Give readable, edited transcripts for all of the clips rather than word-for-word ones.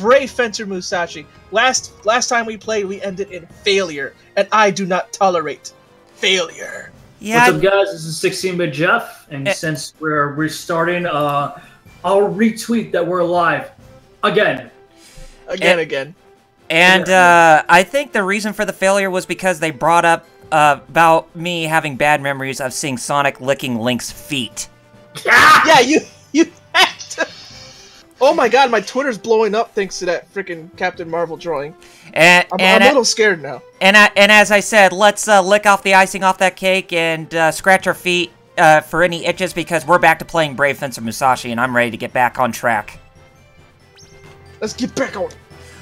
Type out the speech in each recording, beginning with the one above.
brave fencer Musashi. Last time we played, we ended in failure, and I do not tolerate failure. Yeah. What's up, guys? This is 16-Bit Jeff, and since we're restarting, I'll retweet that we're live again. And I think the reason for the failure was because they brought up about me having bad memories of seeing Sonic licking Link's feet. Yeah, you had to. Oh my god, my Twitter's blowing up thanks to that freaking Captain Marvel drawing. I'm a little scared now. And as I said, let's lick off the icing off that cake and scratch our feet for any itches, because we're back to playing Brave Fencer Musashi, and I'm ready to get back on track. Let's get back on.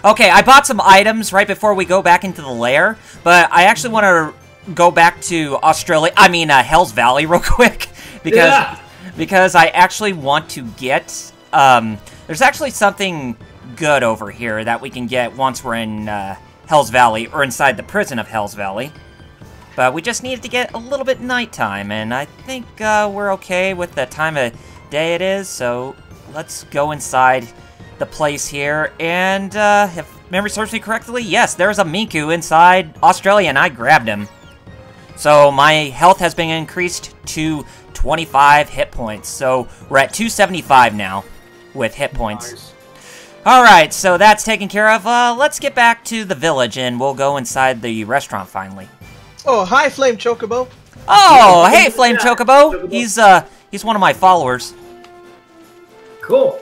Okay, I bought some items right before we go back into the lair, but I actually want to go back to Hell's Valley real quick, because I actually want to get, there's actually something good over here that we can get once we're in Hell's Valley, or inside the prison of Hell's Valley. But we just needed to get a little bit nighttime, and I think we're okay with the time of day it is, so let's go inside the place here. And if memory serves me correctly, yes, there's a Miku inside Australia, and I grabbed him. So my health has been increased to 25 hit points, so we're at 275 now with hit points. Nice. Alright, so that's taken care of. Let's get back to the village, and we'll go inside the restaurant finally. Oh, hi, Flame Chocobo. Oh, hey, Flame Chocobo. He's one of my followers. Cool.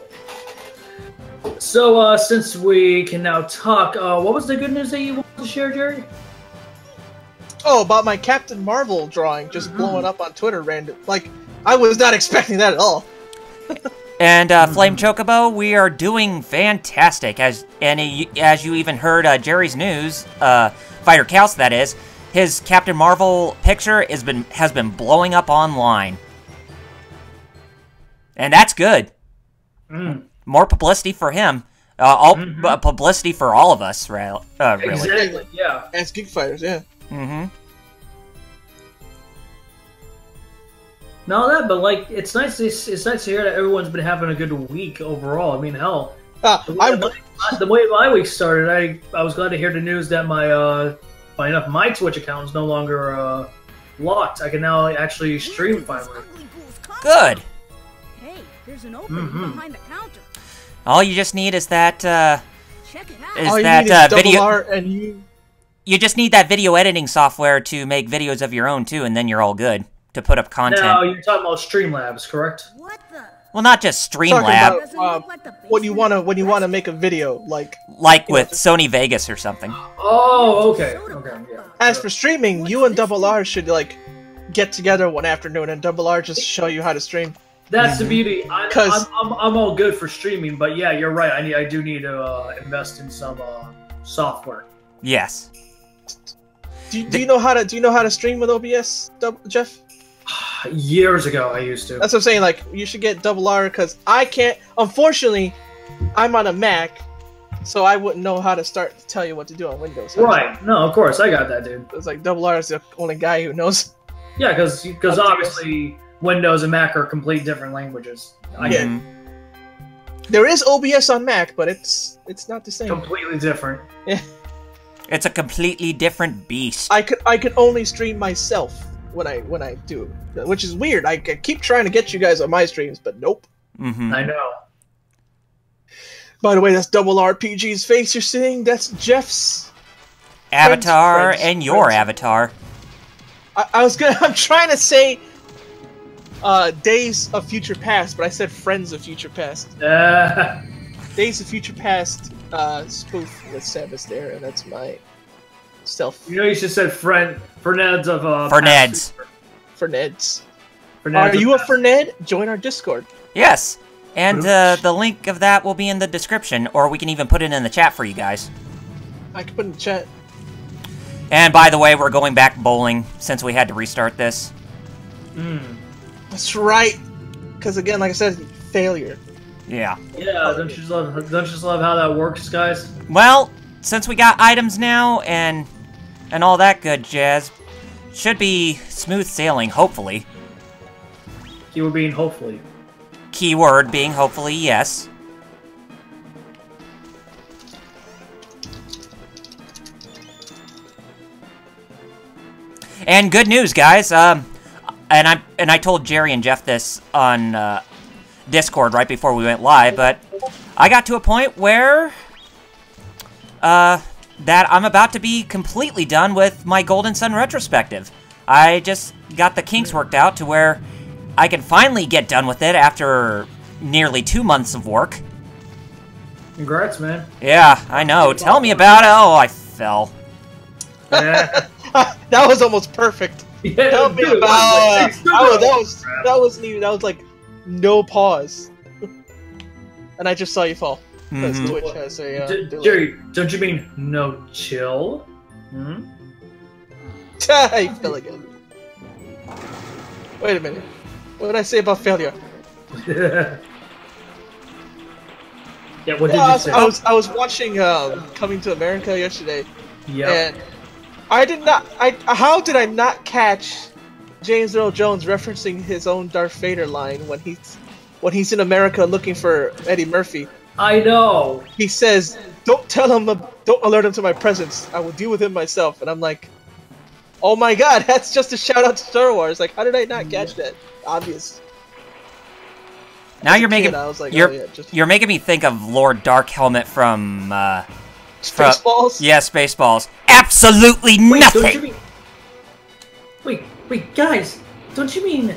So, since we can now talk, what was the good news that you wanted to share, Jerry? Oh, about my Captain Marvel drawing just blowing up on Twitter random. Like, I was not expecting that at all. And, Flame Chocobo, we are doing fantastic. As you even heard Jerry's news, Fighter Cows, that is, his Captain Marvel picture has been blowing up online. And that's good. More publicity for him. Publicity for all of us, really. Exactly, yeah. As GeekFighters, yeah. No, but like, it's nice to hear that everyone's been having a good week overall. I mean, hell, the way my week started, I was glad to hear the news that my Twitch account is no longer locked. I can now actually stream finally. Good. Hey, there's an opening behind the counter. All you just need is that Check it out. video. You just need that video editing software to make videos of your own too, and then you're all good to put up content. No, you're talking about Streamlabs, correct? What the? Well, not just Streamlabs. When you wanna make a video, like with Sony Vegas or something. Oh, okay, yeah. As for streaming, you and Double R should like get together one afternoon, and Double R just show you how to stream. That's the beauty. I'm all good for streaming, but yeah, you're right. I do need to invest in some software. Yes. Do you know how to stream with OBS, Jeff? Years ago, I used to. That's what I'm saying. Like, you should get Double R, because I can't. Unfortunately, I'm on a Mac, so I wouldn't know how to start to tell you what to do on Windows. Right? No, of course, I got that, dude. It's like Double R is the only guy who knows. Yeah, because obviously Windows and Mac are complete different languages. There is OBS on Mac, but it's not the same. Completely different. Yeah. It's a completely different beast. I could only stream myself when I do, which is weird. I keep trying to get you guys on my streams, but nope. I know. By the way, that's Double RPG's face you're seeing. That's Jeff's avatar and your avatar. I'm trying to say Days of Future Past, but I said Friends of Future Past. Days of Future Past spoof with Samus there, and that's my self. You know, you should have said Ferneds of Ferneds. Ferneds. Are you a Ferned? Join our Discord. Yes, and the link of that will be in the description, or we can even put it in the chat for you guys. I can put it in the chat. And by the way, we're going back bowling since we had to restart this. That's right. Because again, like I said, failure. Yeah. Yeah. Don't you just love how that works, guys? Well, since we got items now and all that good jazz, should be smooth sailing. Hopefully. Keyword being hopefully. Keyword being hopefully, yes. And good news, guys. And I told Jerry and Jeff this on Discord right before we went live, but I got to a point where that I'm about to be completely done with my Golden Sun retrospective. I just got the kinks worked out to where I can finally get done with it after nearly 2 months of work. Congrats, man. Yeah, I know. Tell me about it. Oh, I fell. Yeah. That was almost perfect. Yeah, Tell me about that wasn't even, that was like no pause. And I just saw you fall. Because Twitch has a Jerry, don't you mean no chill? Hmm? I fell again. Wait a minute. What did I say about failure? Yeah, what did you say? I was watching Coming to America yesterday. Yeah. And I did not. How did I not catch James Earl Jones referencing his own Darth Vader line when he's in America looking for Eddie Murphy? I know. He says, "Don't tell him. Don't alert him to my presence. I will deal with him myself." And I'm like, "Oh my God, that's just a shout out to Star Wars." Like, how did I not catch that? Obvious. Now you're making like, you're making me think of Lord Darkhelmet from Spaceballs. Yeah, Spaceballs. Absolutely nothing. Wait, guys, don't you mean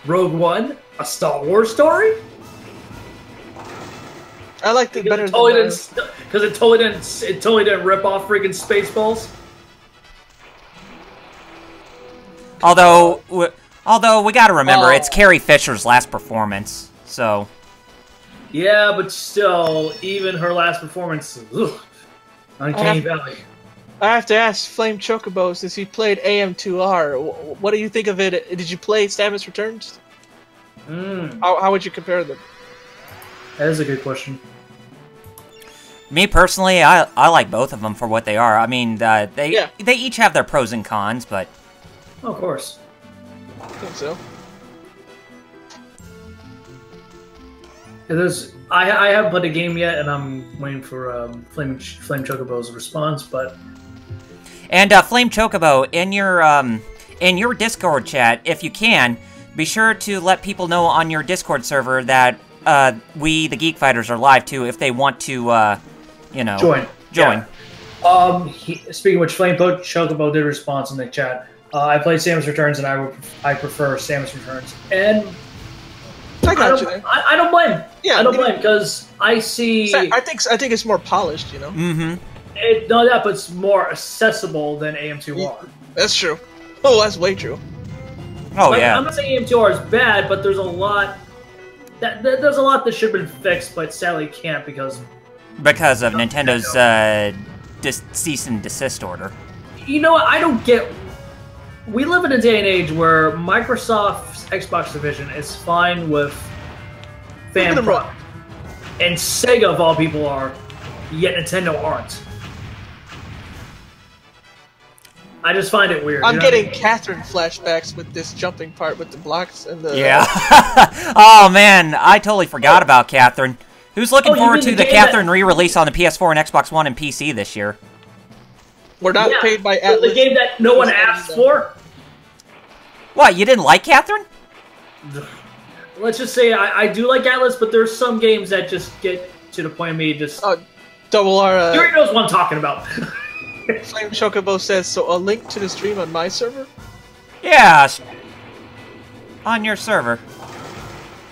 Rogue One, a Star Wars story? I liked it better because it totally didn't rip off freaking Spaceballs. Although we gotta remember, it's Carrie Fisher's last performance, so... Yeah, but still, even her last performance, Uncanny Valley. I have to ask Flame Chocobo, since he played AM2R, what do you think of it? Did you play Samus Returns? How would you compare them? That is a good question. Me personally, I like both of them for what they are. I mean, they each have their pros and cons, but... Oh, of course. I think so. I haven't played a game yet, and I'm waiting for Flame Chocobo's response. But Flame Chocobo, in your Discord chat, if you can, be sure to let people know on your Discord server that we, the Geek Fighters, are live too. If they want to, join. Yeah. Speaking of which, Flame Chocobo did respond in the chat. I played Samus Returns, and I prefer Samus Returns. And I got you there. I don't blame. Yeah, I don't blame because I see. I think it's more polished, you know. Mm-hmm. Not that, but it's more accessible than AM2R. That's true. Oh, that's way true. Oh yeah. I'm not saying AM2R is bad, but there's a lot that should have been fixed, but sadly can't because of Nintendo's cease and desist order. You know what? I don't get. We live in a day and age where Microsoft's Xbox division is fine with fan product, and Sega of all people are, yet Nintendo aren't. I just find it weird. I'm getting Catherine flashbacks with this jumping part with the blocks and the... Yeah. Oh, man. I totally forgot about Catherine. Who's looking forward to the Catherine re-release on the PS4 and Xbox One and PC this year? We're not paid by Atlas. The game that no one asked for? What, you didn't like Catherine? Let's just say I do like Atlas, but there's some games that just get to the point of me just... Double R... Yuri knows what I'm talking about. Flame Chocobo says, so a link to the stream on my server? Yeah. On your server.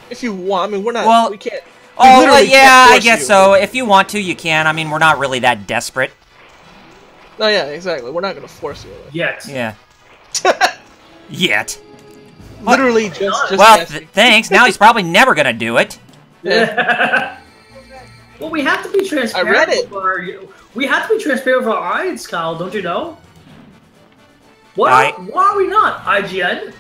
If you want. I mean, we're not... Well, we can't... Oh, yeah, I guess so. If you want to, you can. I mean, we're not really that desperate. No, yeah, exactly. We're not going to force you. Yet. Yeah. Yet. Literally just well, thanks. Now he's probably never going to do it. Yeah. Well, we have to be transparent. I read it. We have to be transparent with our audience, Kyle, don't you know? Why are we not, IGN?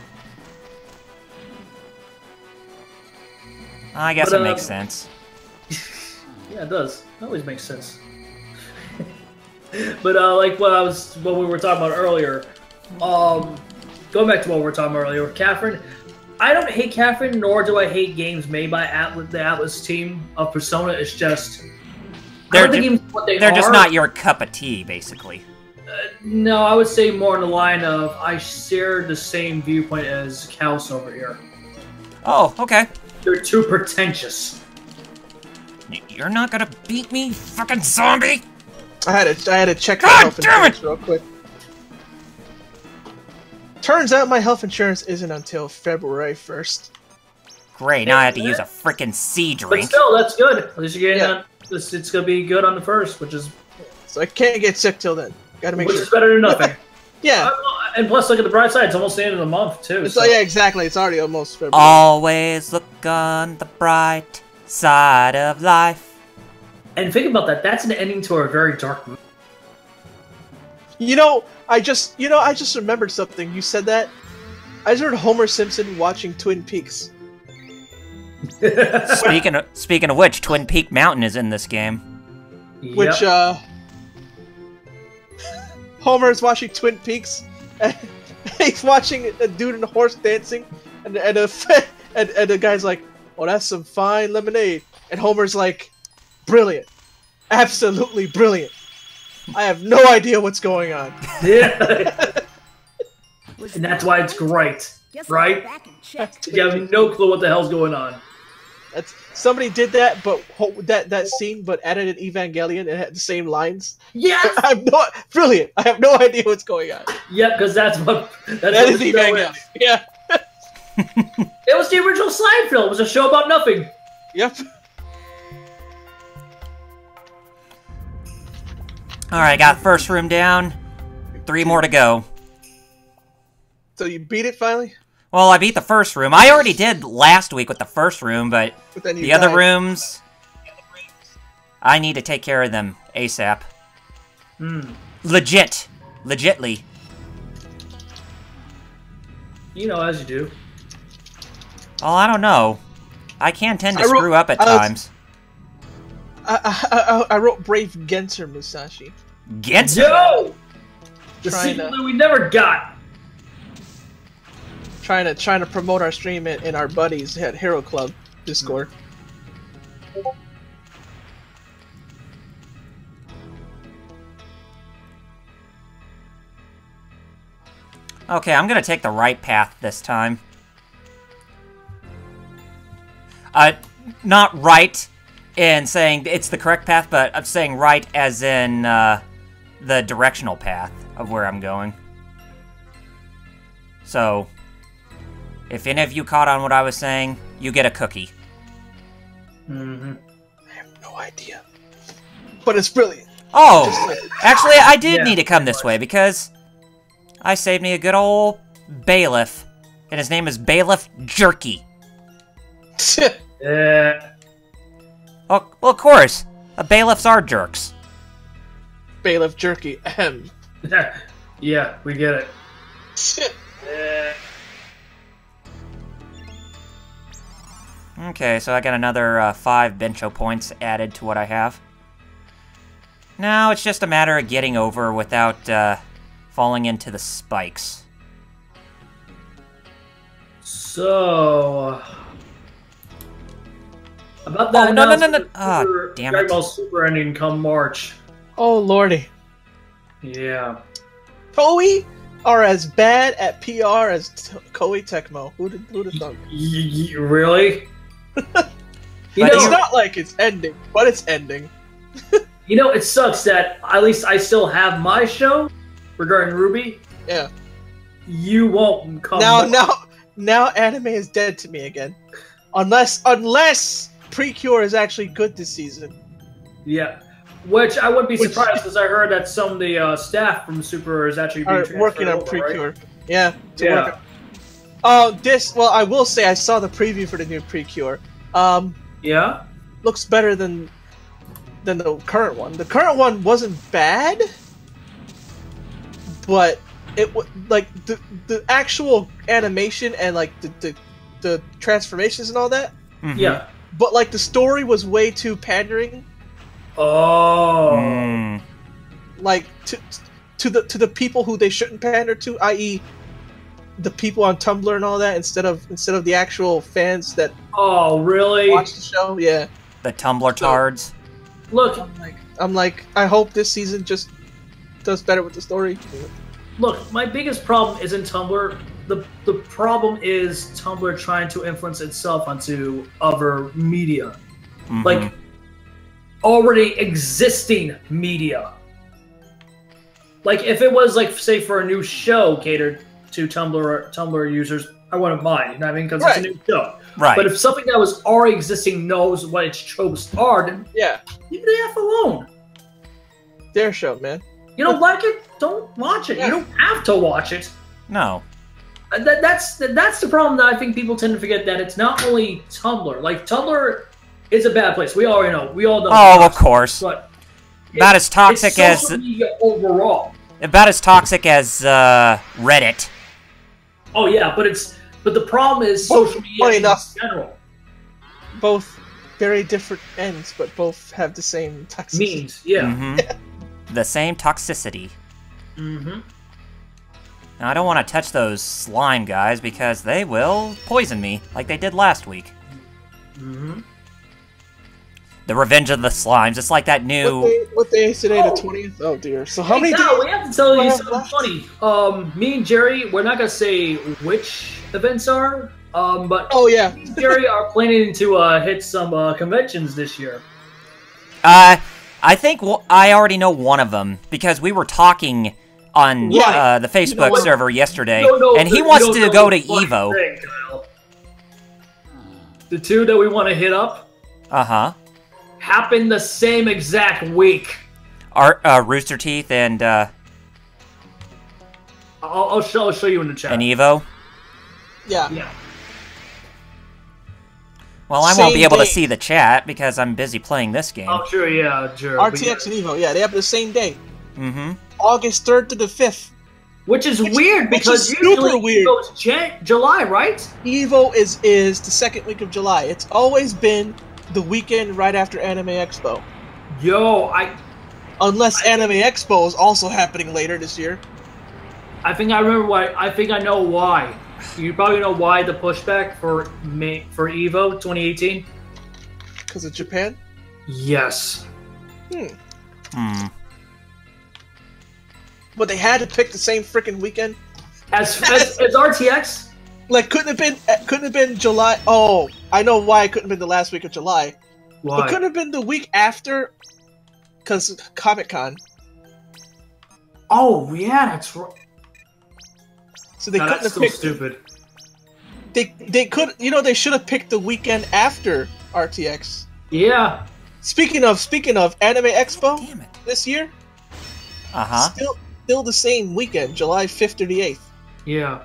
I guess it makes sense. Yeah, it does. It always makes sense. But like what we were talking about earlier, going back to what we were talking about earlier with Catherine, I don't hate Catherine, nor do I hate games made by the Atlas team of Persona. It's just they're just not your cup of tea, basically. No, I would say more in the line of I share the same viewpoint as Kaus over here. Oh, okay. They're too pretentious. You're not gonna beat me, fucking zombie! I had to check my God health damn insurance real quick. Turns out my health insurance isn't until February 1st. Great, now I have to use a freaking sea But drink. still, that's good. At least you're getting on. It's gonna be good on the first, which is So I can't get sick till then. Gotta make sure. which is better than nothing. Yeah. And plus, look at the bright side. It's almost the end of the month too. So yeah, exactly. It's already almost February. Always look on the bright side of life. And think about that. That's an ending to a very dark movie. I just remembered something. You said that. I just heard Homer Simpson watching Twin Peaks. Speaking of which, Twin Peak Mountain is in this game. Which Homer's watching Twin Peaks, and he's watching a dude and a horse dancing, and the guy's like, "Oh, that's some fine lemonade," and Homer's like, "Brilliant, absolutely brilliant. I have no idea what's going on." Yeah. And that's why it's great, right? You have no clue what the hell's going on. Somebody did that, but that scene, but added an Evangelion and it had the same lines. Yes! Brilliant. I have no idea what's going on. Yep, because that is Evangelion. Yeah. It was the original Seinfeld. It was a show about nothing. Yep. Alright, got first room down. 3 more to go. So you beat it finally? Well, I beat the first room. I already did last week with the first room, but then you the other died. rooms, I need to take care of them ASAP. Legitly. You know, as you do. Well, I don't know. I can tend to screw up at times. I wrote Brave Genser Musashi. Genser? Yo! The sequel that we never got. Trying to promote our stream in our buddies at Hero Club Discord. Okay, I'm gonna take the right path this time. Not right in saying it's the correct path, but I'm saying right as in the directional path of where I'm going. So, if any of you caught on what I was saying, you get a cookie. I have no idea. But it's brilliant. Oh! Actually, I did need to come this way, because I saved me a good old bailiff. And his name is Bailiff Jerky. Yeah. Oh, well, of course. Bailiffs are jerks. Bailiff Jerky. Ahem. Yeah, we get it. Okay, so I got another 5 Bencho points added to what I have. Now it's just a matter of getting over without falling into the spikes. So... about that no. Dragon Damn it. Ball Super ending come March. Oh lordy. Yeah. Toei are as bad at PR as Koei Tecmo. Who'd have thunk? Really? It's not like it's ending, but it's ending. You know, it sucks that at least I still have my show regarding Ruby. Yeah. You won't come. Now anime is dead to me again. Unless Precure is actually good this season. Yeah. Which I wouldn't be surprised because I heard that some of the staff from Super is actually being working on over, Precure. Right? Yeah. Yeah. I will say I saw the preview for the new Precure. Yeah. Looks better than the current one. The current one wasn't bad, but it like the actual animation and like the transformations and all that. Mm-hmm. Yeah. But like the story was way too pandering. Oh. Like to the people who they shouldn't pander to, i.e., the people on Tumblr and all that, instead of the actual fans that really watch the show. Yeah. The Tumblr tards. Look, I'm like, I hope this season just does better with the story. Look, my biggest problem isn't Tumblr. The problem is Tumblr trying to influence itself onto other media. Like, already existing media. Like, if it was, like, say, for a new show catered to Tumblr users, I wouldn't mind, you know what I mean? Because it's a new show. Right. But if something that was already existing knows what its tropes are, then leave the F alone. Their show, man. You don't like it? Don't watch it. You don't have to watch it. No. That's the problem that I think people tend to forget, that it's not only Tumblr. Like, Tumblr is a bad place. We already know. We all know. Oh, of course. But about as toxic it's social media overall. About as toxic as Reddit. Oh yeah, but the problem is social media in general. Both very different ends, but both have the same toxicity. Means, yeah. The same toxicity. Now, I don't want to touch those slime guys because they will poison me, like they did last week. The Revenge of the Slimes. It's like that new... What day is today, the 20th? Oh, dear. So how many days? We have to tell you something funny. Me and Jerry, we're not going to say which events are, but me and Jerry are planning to hit some conventions this year. I think I already know one of them, because we were talking on the Facebook server yesterday, and he wants to go to EVO. The two that we want to hit up happen the same exact week. Rooster Teeth and... I'll show you in the chat. And EVO? Yeah. Well, I won't be able to see the chat because I'm busy playing this game. Oh, sure. RTX and EVO, they happen the same day. August 3rd to the 5th. Which is weird, because usually EVO's July, right? EVO is the second week of July. It's always been the weekend right after Anime Expo. Unless Anime Expo is also happening later this year. I think I remember why. I think I know why. You probably know why the pushback for EVO 2018? Because of Japan? Yes. But they had to pick the same freaking weekend? As RTX? Like, couldn't have been July. Oh, I know why it couldn't have been the last week of July. Why? It couldn't have been the week after, because Comic-Con. Oh, yeah, that's right. So they couldn't have picked... stupid. They could... You know, they should have picked the weekend after RTX. Yeah. Speaking of Anime Expo this year, still the same weekend, July 5th through the 8th. Yeah.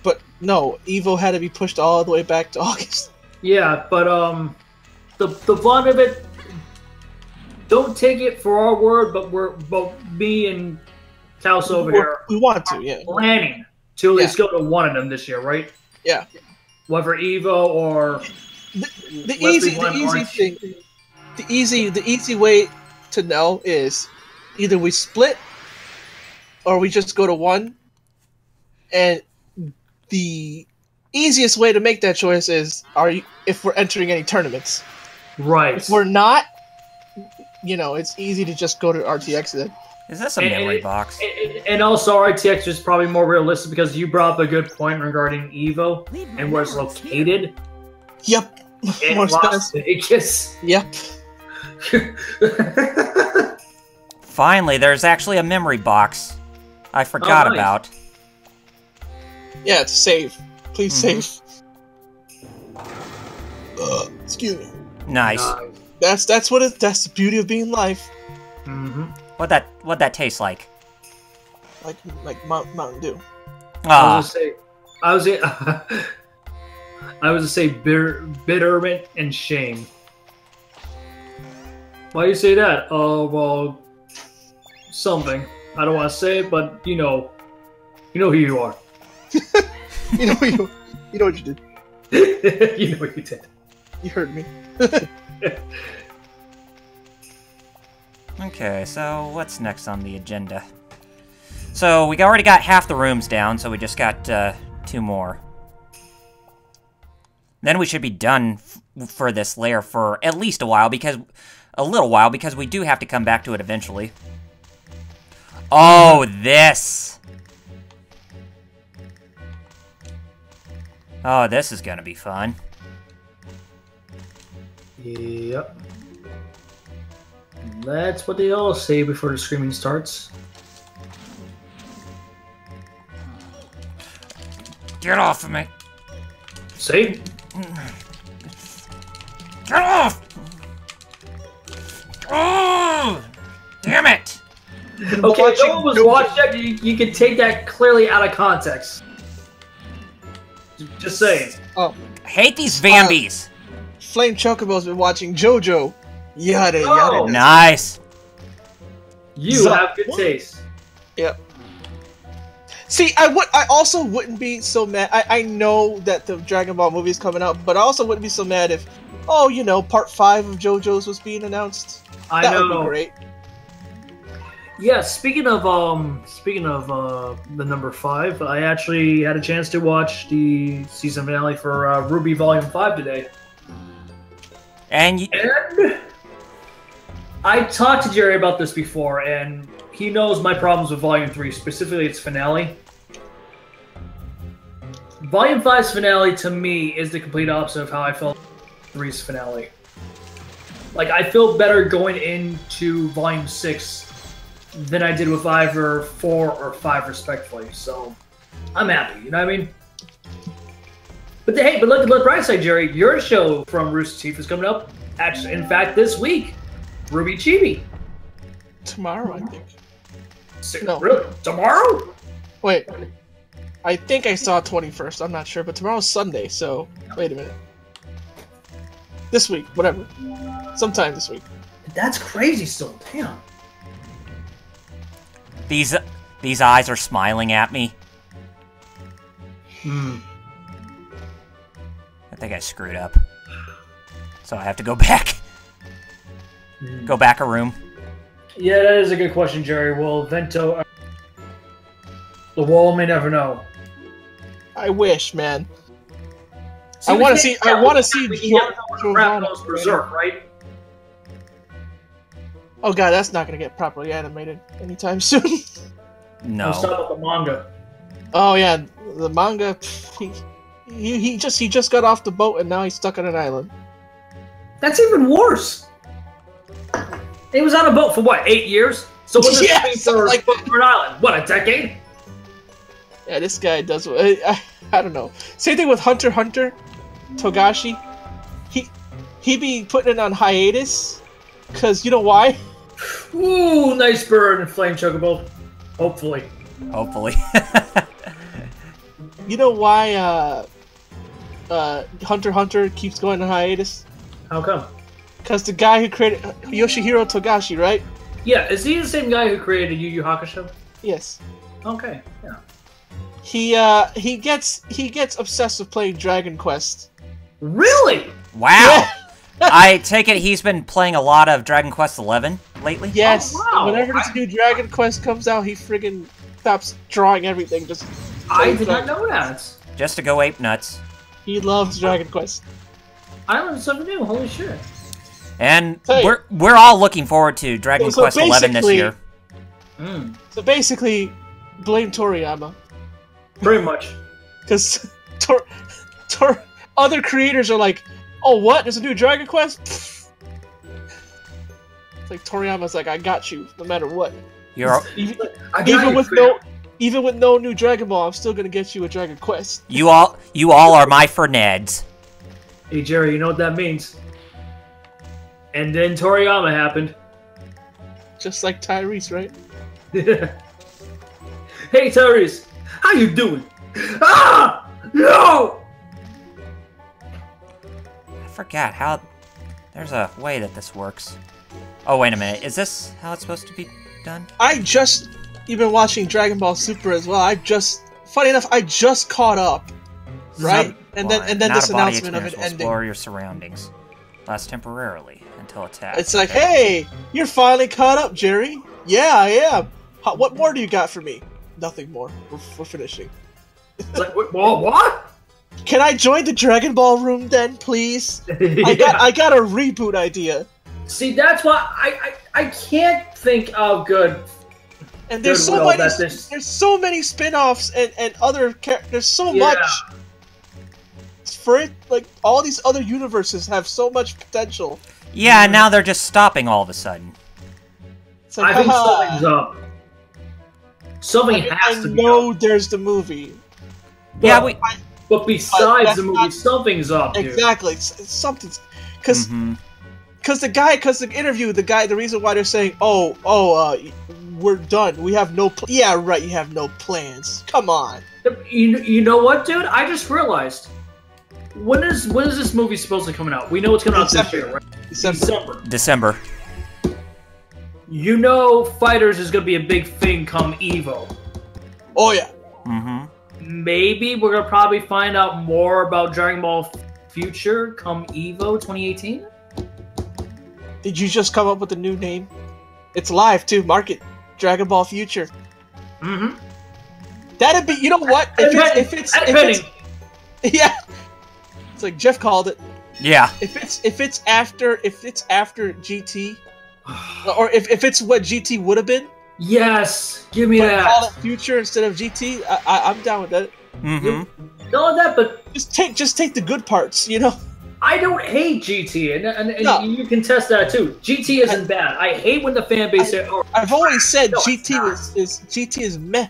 But no, EVO had to be pushed all the way back to August. Yeah, but the fun of it, don't take it for our word, but me and Taos over here, we want to, planning to at least go to one of them this year, right? Yeah. Whether EVO or the easy way to know is either we split or we just go to one, and the easiest way to make that choice is if we're entering any tournaments. Right. If we're not, it's easy to just go to RTX then. Is this a memory box? And also RTX is probably more realistic because you brought up a good point regarding EVO and where it's located. Yep. More Las Vegas. Yep. Finally, there's actually a memory box I forgot about. Yeah, it's save. Please save. Excuse me. Nice. That's the beauty of being live. What'd that taste like? Like Mountain Dew. I was gonna say bitterment and shame. Why do you say that? Oh well, something. I don't want to say it, but you know who you are. you know what you did. You know what you did. You heard me. Okay, so what's next on the agenda? So we already got half the rooms down, so we just got 2 more. Then we should be done for this layer for at least a little while, because we do have to come back to it eventually. Oh, this. Oh, this is gonna be fun. Yep. That's what they all say before the screaming starts. Get off of me. See? Get off! Oh! Damn it! Okay, if no one was watching that, you could take that clearly out of context. Just saying. Oh, I hate these Vambies. Flame Chocobo's been watching JoJo. Yada yada. Nice. You have good taste. Yep. See, I also wouldn't be so mad. I know that the Dragon Ball movie is coming out, but I also wouldn't be so mad if, oh, you know, Part 5 of JoJo's was being announced. That would be great. Yeah, speaking of the number 5, I actually had a chance to watch the season finale for Ruby Volume 5 today. And I talked to Jerry about this before, and he knows my problems with Volume 3, specifically its finale. Volume 5's finale, to me, is the complete opposite of how I felt 3's finale. Like, I feel better going into Volume 6 than I did with either 4 or 5, respectfully. So, I'm happy, you know what I mean? But hey, look at the bright side, Jerry. Your show from Rooster Teeth is coming up, actually, in fact, this week. Ruby Chibi. Tomorrow, I think. No. Really? Tomorrow? Wait. I think I saw 21st. I'm not sure, but tomorrow's Sunday, so wait a minute. This week, whatever. Sometime this week. That's crazy still. Damn. These eyes are smiling at me. Hmm. I think I screwed up. So I have to go back. Go back a room. Yeah, that is a good question, Jerry. Will Vento... The wall may never know. I wish, man. See, I want to see. I want to see. Berserk, right? Oh god, that's not gonna get properly animated anytime soon. No. Let's talk about the manga. Oh yeah, the manga. He just got off the boat and now he's stuck on an island. That's even worse. He was on a boat for what, 8 years? So what's this mean for an island? What, a decade? Yeah, this guy does. I don't know. Same thing with Hunter x Hunter, Togashi. He be putting it on hiatus, cause you know why? Ooh, nice bird and flame chocobo. Hopefully. Hopefully. You know why Hunter x Hunter keeps going on hiatus? How come? Because the guy who created Yoshihiro Togashi, right? Yeah, is he the same guy who created Yu Yu Hakusho? Yes. Okay, yeah. He gets obsessed with playing Dragon Quest. Really? Wow. I take it he's been playing a lot of Dragon Quest XI lately? Yes. Oh, wow. Whenever this new Dragon Quest comes out, he friggin' stops drawing everything. Just I did not know that. Just to go ape nuts. He loves Dragon Quest. I learned something new. Holy shit. And Hey. we're all looking forward to Dragon Quest XI this year. So basically, blame Toriyama. Pretty much. Because other creators are like, oh what? There's a new Dragon Quest? Pfft. It's like Toriyama's like, I got you, no matter what. Even with no new Dragon Ball, I'm still gonna get you a Dragon Quest. You all are my Ferneds. Hey Jerry, you know what that means? And then Toriyama happened. Just like Tyrese, right? Hey Tyrese, how you doing? Ah! No! I forgot how... There's a way that this works. Oh, wait a minute. Is this how it's supposed to be done? You've been watching Dragon Ball Super as well. Funny enough, I just caught up. Right? And then this announcement of it ending. Explore your surroundings. Last temporarily until attack. It's like, hey, you're finally caught up, Jerry. Yeah, I am. What more do you got for me? Nothing more. We're finishing. Like, what? Can I join the Dragon Ball room then, please? Yeah. I got a reboot idea. See, that's why I can't think of good. And there's there's so many spin-offs and other characters. There's so much for it. Like all these other universes have so much potential. Yeah, and now they're just stopping all of a sudden. It's like, I think something's up. Something has to be up. There's the movie. But, but besides the movie, something's up, dude. Exactly. Something's... Because the interview, the reason why they're saying, we're done. We have no... Yeah, right, you have no plans. Come on. You know what, dude? I just realized. When is this movie supposed to come out? We know it's coming out this year, right? December. You know Fighters is going to be a big thing come EVO. Oh, yeah. Maybe we're going to probably find out more about Dragon Ball Future come EVO 2018? Did you just come up with a new name? It's live, too. Mark it. Dragon Ball Future. That'd be... You know what? If it's yeah. It's like Jeff called it. Yeah. If it's after GT... Or if it's what GT would have been. Yes, give me that. Call it Future instead of GT. I'm down with that. Know that, but just take the good parts. You know. I don't hate GT, and you can test that too. GT isn't bad. I hate when the fan base says, I've always said GT is meh.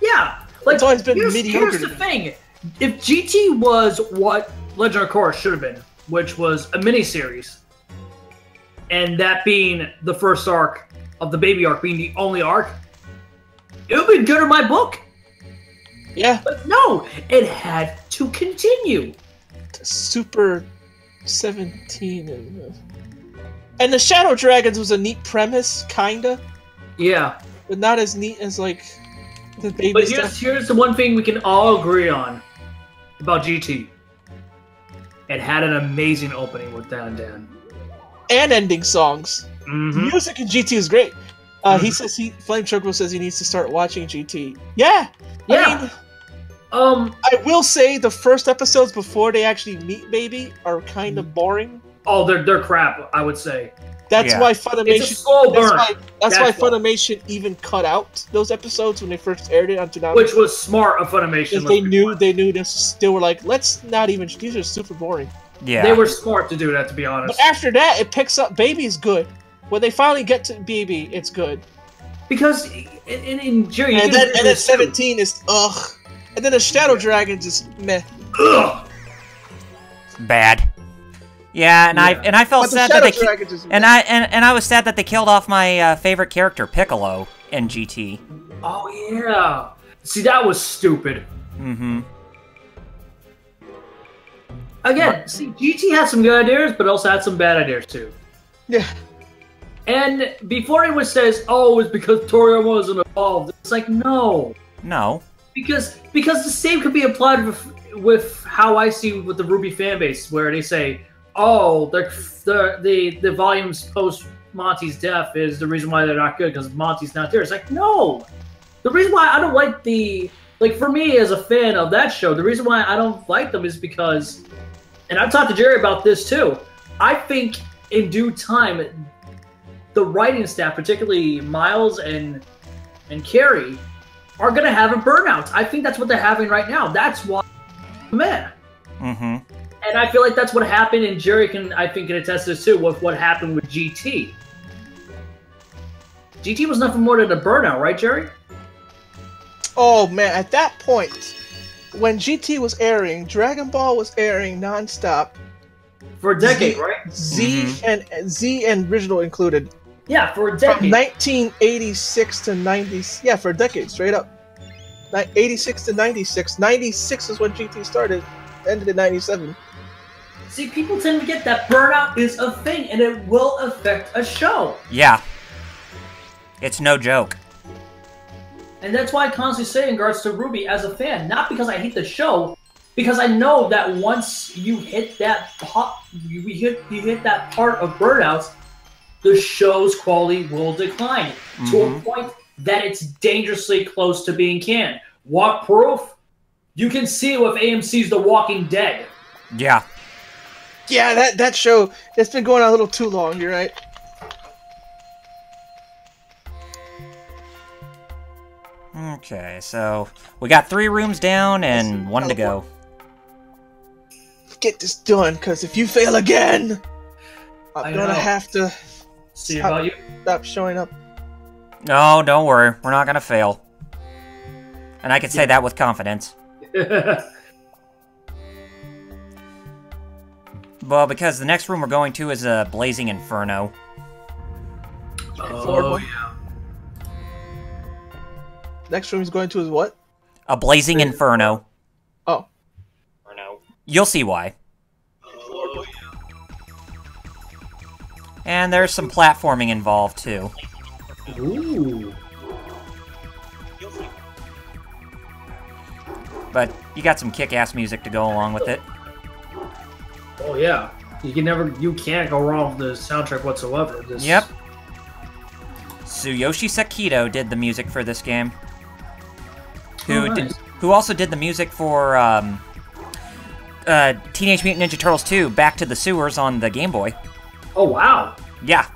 Yeah, like it's always been mediocre. Here's the thing: if GT was what Legend of Korra should have been, which was a miniseries. And that being the first arc of the baby arc being the only arc, it would have been good in my book. Yeah. But no, it had to continue. Super 17 and the Shadow Dragons was a neat premise, kinda. Yeah. But not as neat as like the baby But stuff. here's the one thing we can all agree on about GT. It had an amazing opening with Dan Dan. And ending songs. The music in GT is great. He says Flame Choco says he needs to start watching GT. Yeah. I mean, I will say the first episodes before they actually meet Baby are kind of boring. Oh, they're crap. I would say. That's why Funimation. It's a slow burn. That's why Funimation even cut out those episodes when they first aired it on Toonami. Which was smart of Funimation. They knew this. They were like, let's not even. These are super boring. Yeah. They were smart to do that, to be honest. But after that, it picks up. Baby's good. When they finally get to Baby, it's good. Because in Jerry, and then 17 is ugh, and then the Shadow Dragons is meh. Ugh. Bad. Yeah, and I felt sad that I was sad that they killed off my favorite character, Piccolo, in GT. Oh yeah. See, that was stupid. Again, see, GT had some good ideas, but also had some bad ideas too. Yeah. And before anyone says, "Oh, it's because Toriyama wasn't involved," it's like, no. Because the same could be applied with how I see with the Ruby fan base, where they say, "Oh, the volumes post Monty's death is the reason why they're not good because Monty's not there." It's like, no. The reason why I don't like for me as a fan of that show, the reason why I don't like them is because. And I've talked to Jerry about this too. I think in due time, the writing staff, particularly Miles and Carrie, are going to have a burnout. I think that's what they're having right now. That's why, man. And I feel like that's what happened, and Jerry can attest to this too with what happened with GT. GT was nothing more than a burnout, right, Jerry? Oh man, at that point. When GT was airing, Dragon Ball was airing non-stop. For a decade, right? Z and original included. Yeah, for a decade. From 1986 to 90. Yeah, for a decade, straight up. 86 to 96. 96 is when GT started. Ended in 97. See, people tend to get that burnout is a thing, and it will affect a show. Yeah. It's no joke. And that's why I constantly say in regards to Ruby as a fan, not because I hate the show, because I know that once you hit that you hit that part of burnouts, the show's quality will decline to a point that it's dangerously close to being canned. What proof? You can see it with AMC's The Walking Dead. Yeah. Yeah, that show, it's been going on a little too long, you're right. Okay, so we got 3 rooms down and 1 to go. Get this done, because if you fail again, I'm gonna have to stop showing up. No, don't worry. We're not gonna fail. And I can say that with confidence. Well, because the next room we're going to is a Blazing Inferno. Oh, yeah. Next room he's going to is what? A Blazing Inferno. Oh. You'll see why. Oh, yeah. And there's some platforming involved, too. Ooh. But you got some kick-ass music to go along with it. Oh yeah, you can't go wrong with the soundtrack whatsoever. Yep. Tsuyoshi Sakido did the music for this game. Who also did the music for Teenage Mutant Ninja Turtles 2: Back to the Sewers on the Game Boy. Oh wow. Yeah.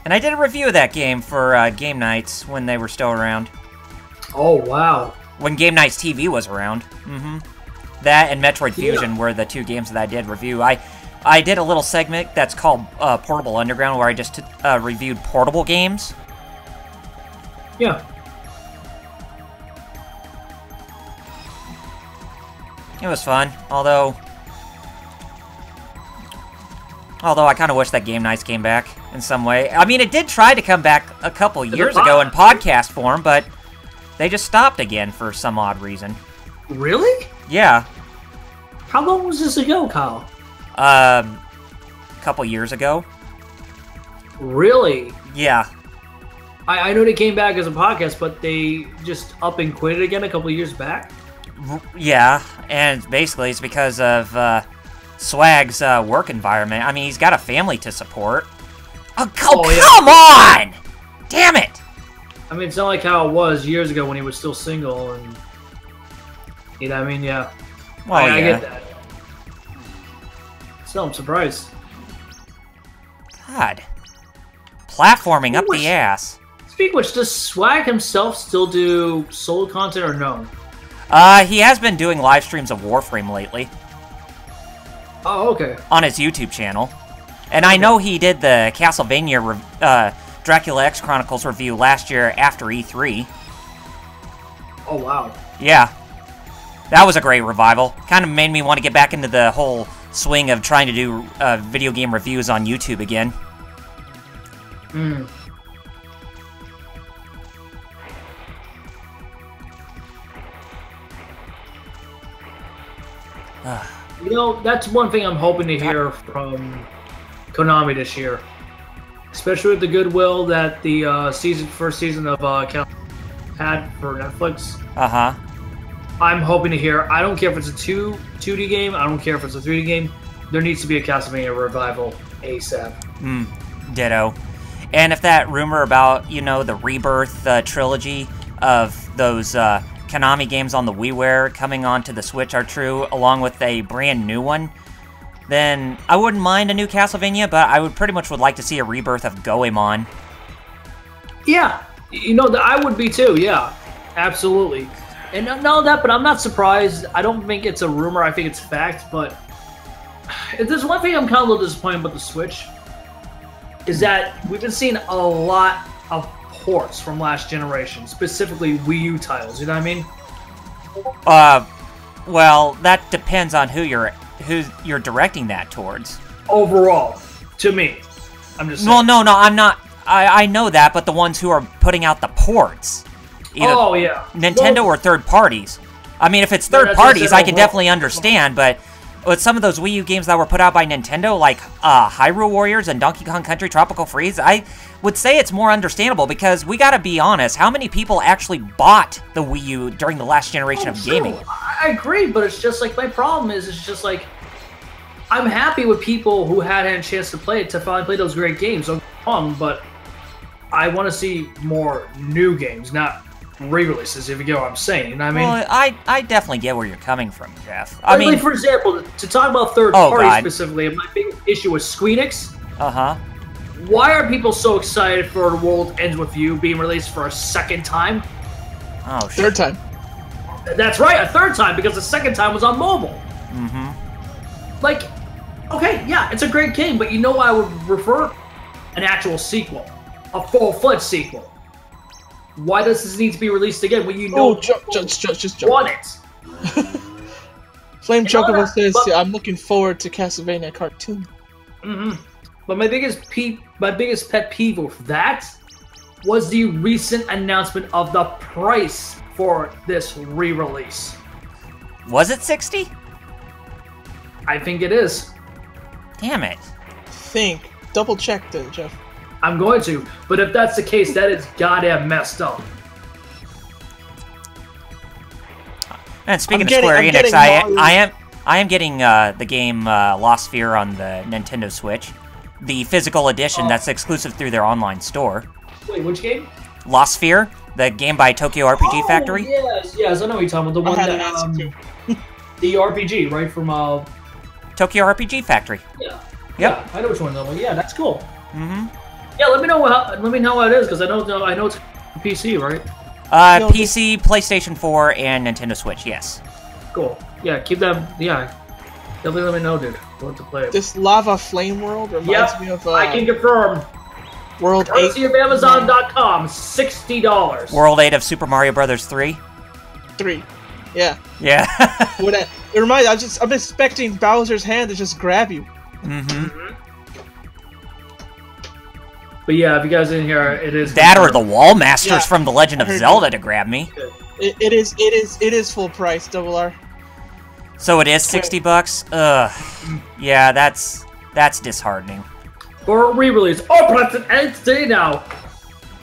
And I did a review of that game for Game Nights when they were still around. Oh, wow. When Game Nights TV was around. Mm-hmm. That and Metroid Fusion were the 2 games that I did review. I did a little segment that's called Portable Underground where I just reviewed portable games. Yeah. It was fun, although I kind of wish that Game Nights came back in some way. I mean, it did try to come back a couple years ago in podcast form, but they just stopped again for some odd reason. Really? Yeah. How long was this ago, Kyle? A couple years ago. Really? Yeah. I know they came back as a podcast, but they just up and quit it again a couple years back? Yeah, and basically it's because of Swag's work environment. I mean, he's got a family to support. Oh, come on! Damn it! I mean, it's not like how it was years ago when he was still single, and you know what I mean? Yeah. Well, I get that. So I'm surprised. God. Platforming up the ass. Speaking of which, does Swag himself still do solo content or no? He has been doing live streams of Warframe lately. Oh, okay. On his YouTube channel. And I know he did the Castlevania Dracula X Chronicles review last year after E3. Oh, wow. Yeah. That was a great revival. Kind of made me want to get back into the whole swing of trying to do video game reviews on YouTube again. Hmm. You know, that's one thing I'm hoping to hear from Konami this year. Especially with the goodwill that the first season of had for Netflix. Uh-huh. I'm hoping to hear, I don't care if it's a 2D game, I don't care if it's a 3D game, there needs to be a Castlevania revival ASAP. Ditto. And if that rumor about, you know, the Rebirth trilogy of those Konami games on the WiiWare coming onto the Switch are true, along with a brand new one, then I wouldn't mind a new Castlevania, but I would pretty much like to see a rebirth of Goemon. Yeah, you know, I would be too, yeah. Absolutely. And not that, but I'm not surprised. I don't think it's a rumor, I think it's fact, but if there's one thing I'm kind of a little disappointed about the Switch, is that we've been seeing a lot of ports from last generation, specifically Wii U titles, you know what I mean? Well, that depends on who you're directing that towards. Overall, to me. I'm just saying. Well, no, I'm not. I know that, but the ones who are putting out the ports. Oh, yeah. Nintendo or third parties. I mean, if it's third parties, I can definitely understand, but with some of those Wii U games that were put out by Nintendo, like Hyrule Warriors and Donkey Kong Country Tropical Freeze, I would say it's more understandable because we gotta be honest, how many people actually bought the Wii U during the last generation of gaming? I agree, but it's just like, my problem is, it's just like, I'm happy with people who had a chance to play it, to finally play those great games, don't get me wrong, but I want to see more new games, not re-releases, if you get what I'm saying. You know what I mean? Well, I definitely get where you're coming from, Jeff. Like, for example, to talk about third party specifically, my big issue with Squeenix. Uh-huh. Why are people so excited for The World Ends With You being released for a second time? Oh, shit. Third time. That's right, a third time, because the second time was on mobile. Mm-hmm. Like, okay, yeah, it's a great game, but you know I would prefer an actual sequel. A full-fledged sequel. Why does this need to be released again when you know just want it? Flame Chocobo says, I'm looking forward to Castlevania cartoon. Mm-hmm. But my biggest pet peeve with that was the recent announcement of the price for this re-release. Was it 60? I think it is. Damn it. Double check then, Jeff. I'm going to, but if that's the case, that is goddamn messed up. And speaking of Square Enix, I am getting the game Lost Sphere on the Nintendo Switch, the physical edition that's exclusive through their online store. Wait, which game? Lost Sphere, the game by Tokyo RPG Factory. Yes, I know what you're talking about. The one that the RPG, right, from Tokyo RPG Factory. Yeah. Yep. Yeah, I know which one though. Yeah, that's cool. Mm-hmm. Yeah, let me know how it is, because I know it's PC, right? PC, PlayStation 4, and Nintendo Switch. Yes. Cool. Yeah, keep that. Yeah, definitely let me know, dude. I want to play it. This Lava Flame World reminds me of. I can confirm. World 8. Courtesy of Amazon.com, $60. World 8 of Super Mario Brothers 3. 3. Yeah. Yeah. It reminds. I'm expecting Bowser's hand to just grab you. Mm-hmm. But yeah, if you guys didn't hear, it is that or the Wall Masters from The Legend of Zelda to grab me. It is full price, Double R. So it is $60. Ugh. Yeah, that's disheartening. For a re-release. Oh, but it's an nth day now.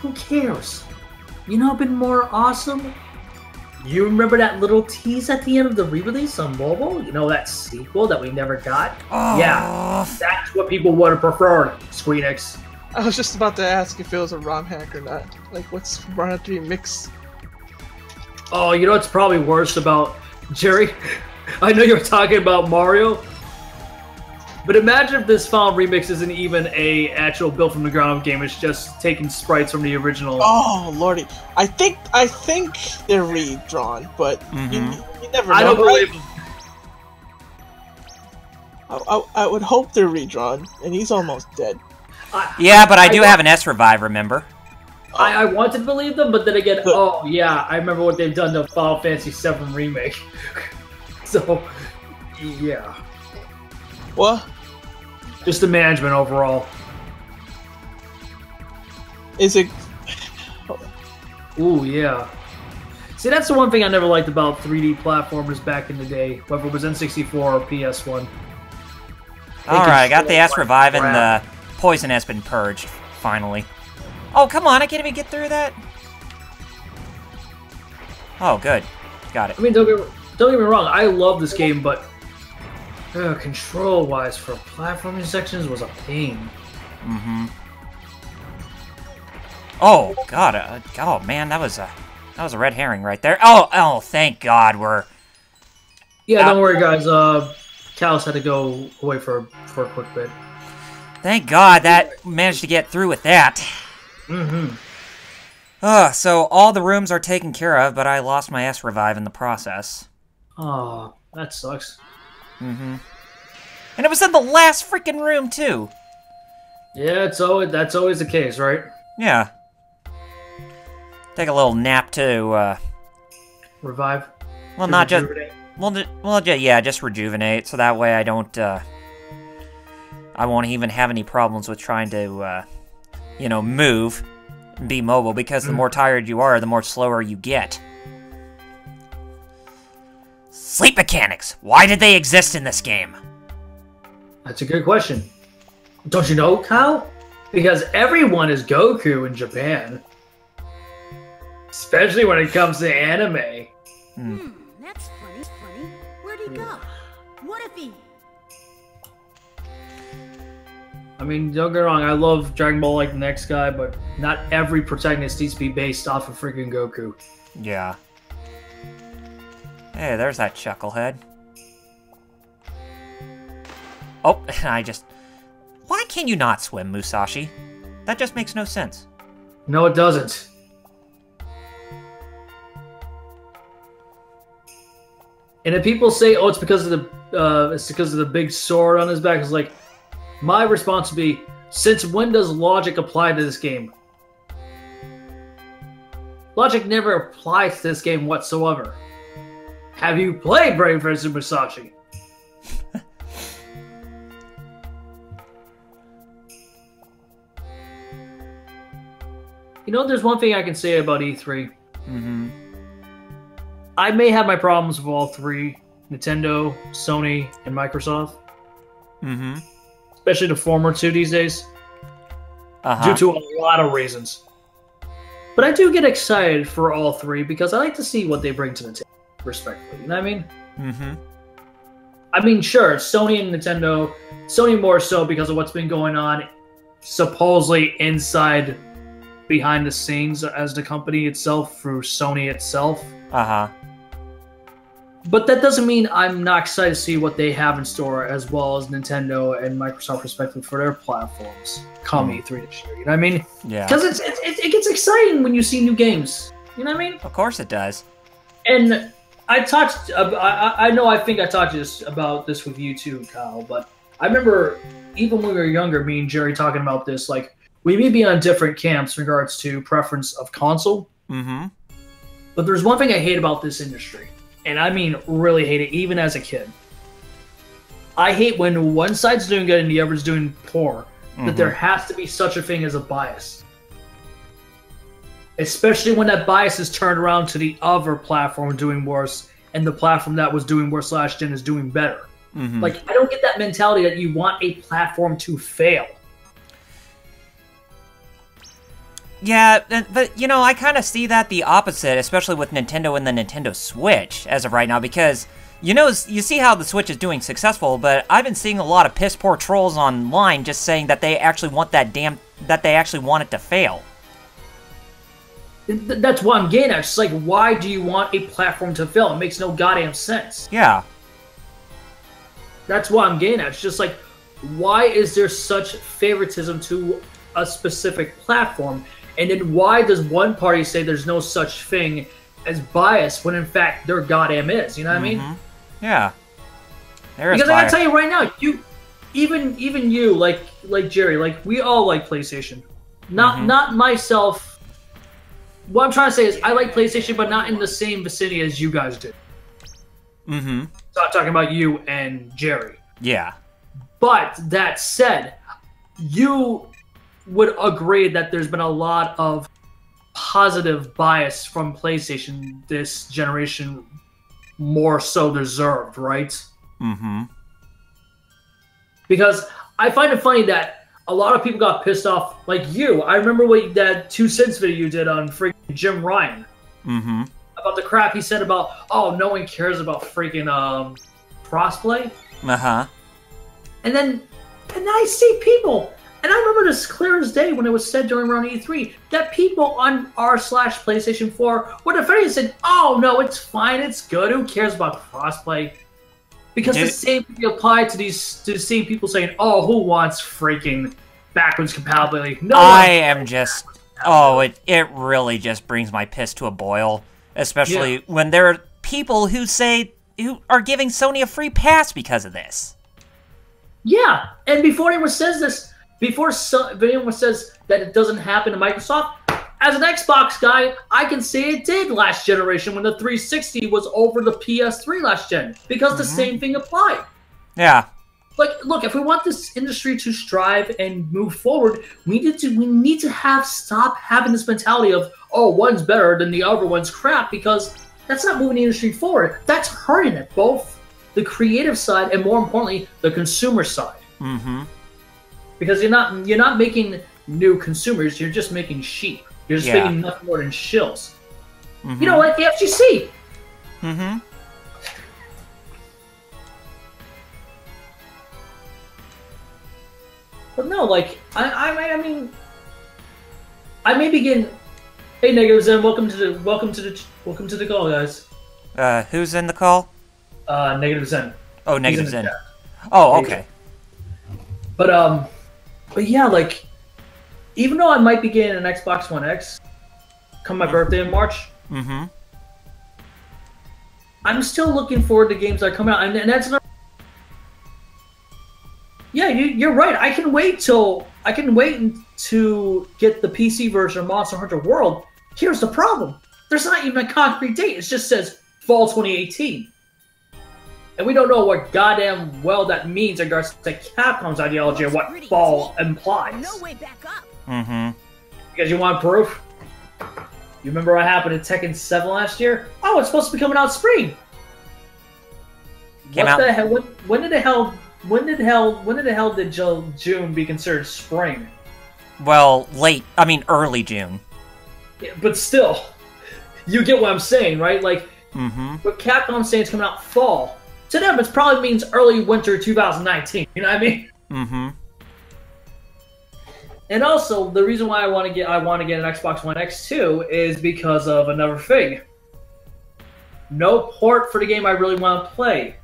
Who cares? You know, been more awesome. You remember that little tease at the end of the re-release on mobile? You know, that sequel that we never got? Oh. Yeah, that's what people would have preferred, Squeenix. I was just about to ask if it was a ROM hack or not. Like, what's ROM 3 mix? Oh, you know what's probably worse about Jerry? I know you're talking about Mario, but imagine if this Final Remix isn't even a actual built from the ground up game. It's just taking sprites from the original. Oh lordy, I think they're redrawn, but you never know. I don't believe them. I would hope they're redrawn, and he's almost dead. Yeah, but I do have an S Revive, remember? I want to believe them, but then again, oh yeah, I remember what they've done to Final Fantasy VII Remake. So, yeah. What? Just the management overall. Is it? Ooh, yeah. See, that's the one thing I never liked about 3D platformers back in the day, whether it was N64 or PS1. Alright, I got the S Revive and the poison has been purged, finally. Oh, come on, I can't even get through that. Oh, good. Got it. I mean, don't get me wrong, I love this game, but control-wise for platforming sections was a pain. Mm-hmm. Oh, God. Oh, man, that was a red herring right there. Oh, thank God we're... Yeah, don't worry, guys. Callus had to go away for a quick bit. Thank God that managed to get through with that. Mm-hmm. So all the rooms are taken care of, but I lost my S Revive in the process. Oh, that sucks. Mm-hmm. And it was in the last freaking room, too. Yeah, that's always the case, right? Yeah. Take a little nap to, Revive? Well, not just... Well, yeah, just rejuvenate, so that way I don't, I won't even have any problems with trying to, move and be mobile, because the more tired you are, the more slower you get. Sleep mechanics! Why did they exist in this game? That's a good question. Don't you know, Kyle? Because everyone is Goku in Japan. Especially when it comes to anime. That's funny. Where'd he go? What if he... I mean, don't get me wrong, I love Dragon Ball like the next guy, but not every protagonist needs to be based off of freaking Goku. Yeah. Hey, there's that chucklehead. Oh, I just... Why can you not swim, Musashi? That just makes no sense. No, it doesn't. And if people say, "Oh, it's because of the big sword on his back," it's like, my response would be, since when does logic apply to this game? Logic never applies to this game whatsoever. Have you played Brave vs. Musashi? You know, there's one thing I can say about E3. Mm-hmm. I may have my problems with all three, Nintendo, Sony, and Microsoft. Mm-hmm. Especially the former two these days. Due to a lot of reasons. But I do get excited for all three because I like to see what they bring to the table, respectfully. You know what I mean? Mm-hmm. I mean, sure, Sony and Nintendo, Sony more so because of what's been going on supposedly inside, behind the scenes as the company itself through Sony itself. Uh-huh. But that doesn't mean I'm not excited to see what they have in store, as well as Nintendo and Microsoft, respectively, for their platforms come E3 this year. You know what I mean? Yeah. Because it gets exciting when you see new games. You know what I mean? Of course it does. And I talked. I think I talked about this with you too, Kyle. But I remember even when we were younger, me and Jerry talking about this. Like, we may be on different camps in regards to preference of console. Mm-hmm. But there's one thing I hate about this industry. And I mean, really hate it, even as a kid. I hate when one side's doing good and the other's doing poor. That there has to be such a thing as a bias. Especially when that bias is turned around to the other platform doing worse, and the platform that was doing worse last gen is doing better. Mm-hmm. Like, I don't get that mentality that you want a platform to fail. Yeah, but, you know, I kind of see that the opposite, especially with Nintendo and the Nintendo Switch as of right now, because, you know, you see how the Switch is doing successful, but I've been seeing a lot of piss-poor trolls online just saying that they actually want that they actually want it to fail. That's what I'm getting at. It's like, why do you want a platform to fail? It makes no goddamn sense. Yeah. That's what I'm getting at. It's just like, why is there such favoritism to a specific platform? And then why does one party say there's no such thing as bias when in fact there goddamn is? You know what I mean? Yeah. There is because bias. I gotta tell you right now, even you, like Jerry, like we all like PlayStation. Not myself. What I'm trying to say is I like PlayStation, but not in the same vicinity as you guys do. Mm-hmm. So I'm talking about you and Jerry. Yeah. But that said, you would agree that there's been a lot of positive bias from PlayStation this generation, more so deserved, right? Mm-hmm. Because I find it funny that a lot of people got pissed off, like you. I remember that 2 cents video you did on freaking Jim Ryan. Mm-hmm. About the crap he said about, oh, no one cares about freaking crossplay. Uh-huh. And then I see people, and I remember this clear as day when it was said during around E3, that people on r/PlayStation 4 were defending and said, oh, no, it's fine, it's good, who cares about crossplay? Because the same thing applied to the same people saying, oh, who wants freaking backwards compatibility? No, I am just... Oh, it really just brings my piss to a boil. Especially when there are people who are giving Sony a free pass because of this. Yeah, and before anyone says this, before anyone says that it doesn't happen to Microsoft, as an Xbox guy, I can say it did last generation when the 360 was over the PS3 last gen, because the same thing applied. Yeah. Like, look, if we want this industry to strive and move forward, we need to stop having this mentality of, oh, one's better than the other one's crap, because that's not moving the industry forward. That's hurting it, both the creative side and, more importantly, the consumer side. Mm-hmm. Because you're not making new consumers, you're just making sheep. You're just making nothing more than shills. Mm-hmm. You know, like the FGC. Mm-hmm. But no, like, I mean, I may begin Hey, Negative Zen, welcome to the call, guys. Who's in the call? Negative Zen. Oh, Negative Zen. Oh, okay. But yeah, like, even though I might be getting an Xbox One X come my birthday in March, I'm still looking forward to games that are coming out, and that's another. Yeah, you're right. I can wait to get the PC version of Monster Hunter World. Here's the problem: there's not even a concrete date. It just says fall 2018, and we don't know what goddamn well that means in regards to Capcom's ideology of what fall implies. No way back up. Because you want proof? You remember what happened in Tekken 7 last year? Oh, it's supposed to be coming out spring. Came what out. the hell? When did June be considered spring? Well, early June. Yeah, but still, you get what I'm saying, right? Like, but Capcom saying it's coming out fall. To them, it probably means early winter 2019. You know what I mean? And also, the reason why I want to get an Xbox One X too is because of another thing. No port for the game I really want to play.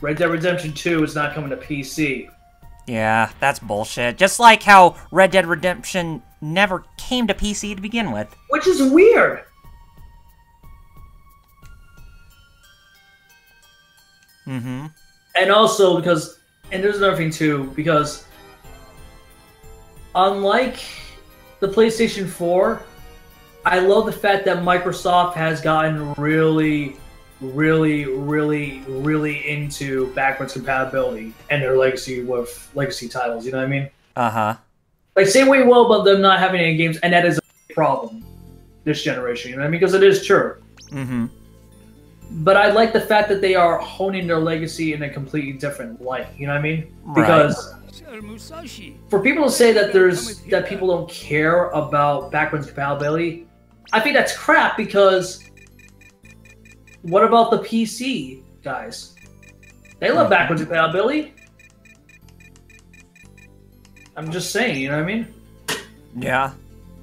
Red Dead Redemption 2 is not coming to PC. Yeah, that's bullshit. Just like how Red Dead Redemption never came to PC to begin with. Which is weird. And also because, and there's another thing too, because unlike the PlayStation 4, I love the fact that Microsoft has gotten really into backwards compatibility and their legacy with legacy titles. You know what I mean? Like, say what you will about them not having any games, and that is a problem this generation. You know what I mean? Because it is true. But I like the fact that they are honing their legacy in a completely different light. You know what I mean? Because Musashi. for people to say that that people don't care about backwards compatibility, I think that's crap. Because what about the PC guys? They love backwards compatibility. I'm just saying, you know what I mean? Yeah.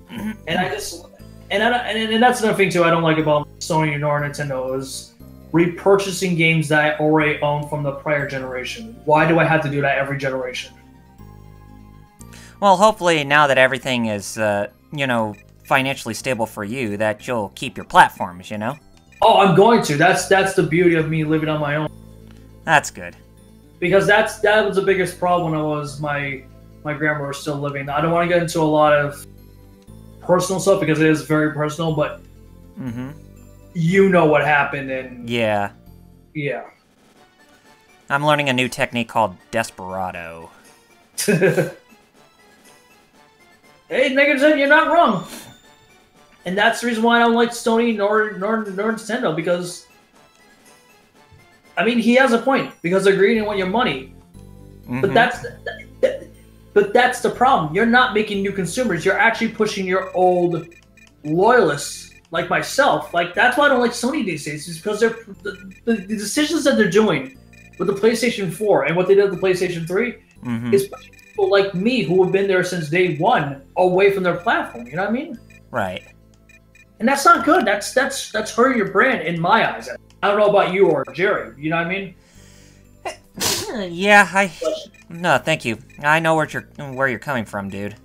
And that's another thing too I don't like about Sony nor Nintendo is repurchasing games that I already own from the prior generation. Why do I have to do that every generation? Well, hopefully now that everything is, financially stable for you, that you'll keep your platforms, you know? Oh, I'm going to. That's the beauty of me living on my own. That's good. Because that was the biggest problem when my grandma was still living. I don't want to get into a lot of personal stuff because it is very personal, but you know what happened, and yeah. I'm learning a new technique called Desperado. Hey, Negative Zen, you're not wrong. And that's the reason why I don't like Sony nor Nintendo, because I mean, he has a point, because they're greedy and want your money. But that's the problem. You're not making new consumers. You're actually pushing your old loyalists like myself. Like, that's why I don't like Sony these days, is because the decisions that they're doing with the PlayStation 4 and what they did with the PlayStation 3 is pushing people like me who have been there since day one away from their platform. You know what I mean? Right. And that's not good. That's hurting your brand in my eyes. I don't know about you or Jerry. You know what I mean? Yeah, no, thank you. I know where you're coming from, dude.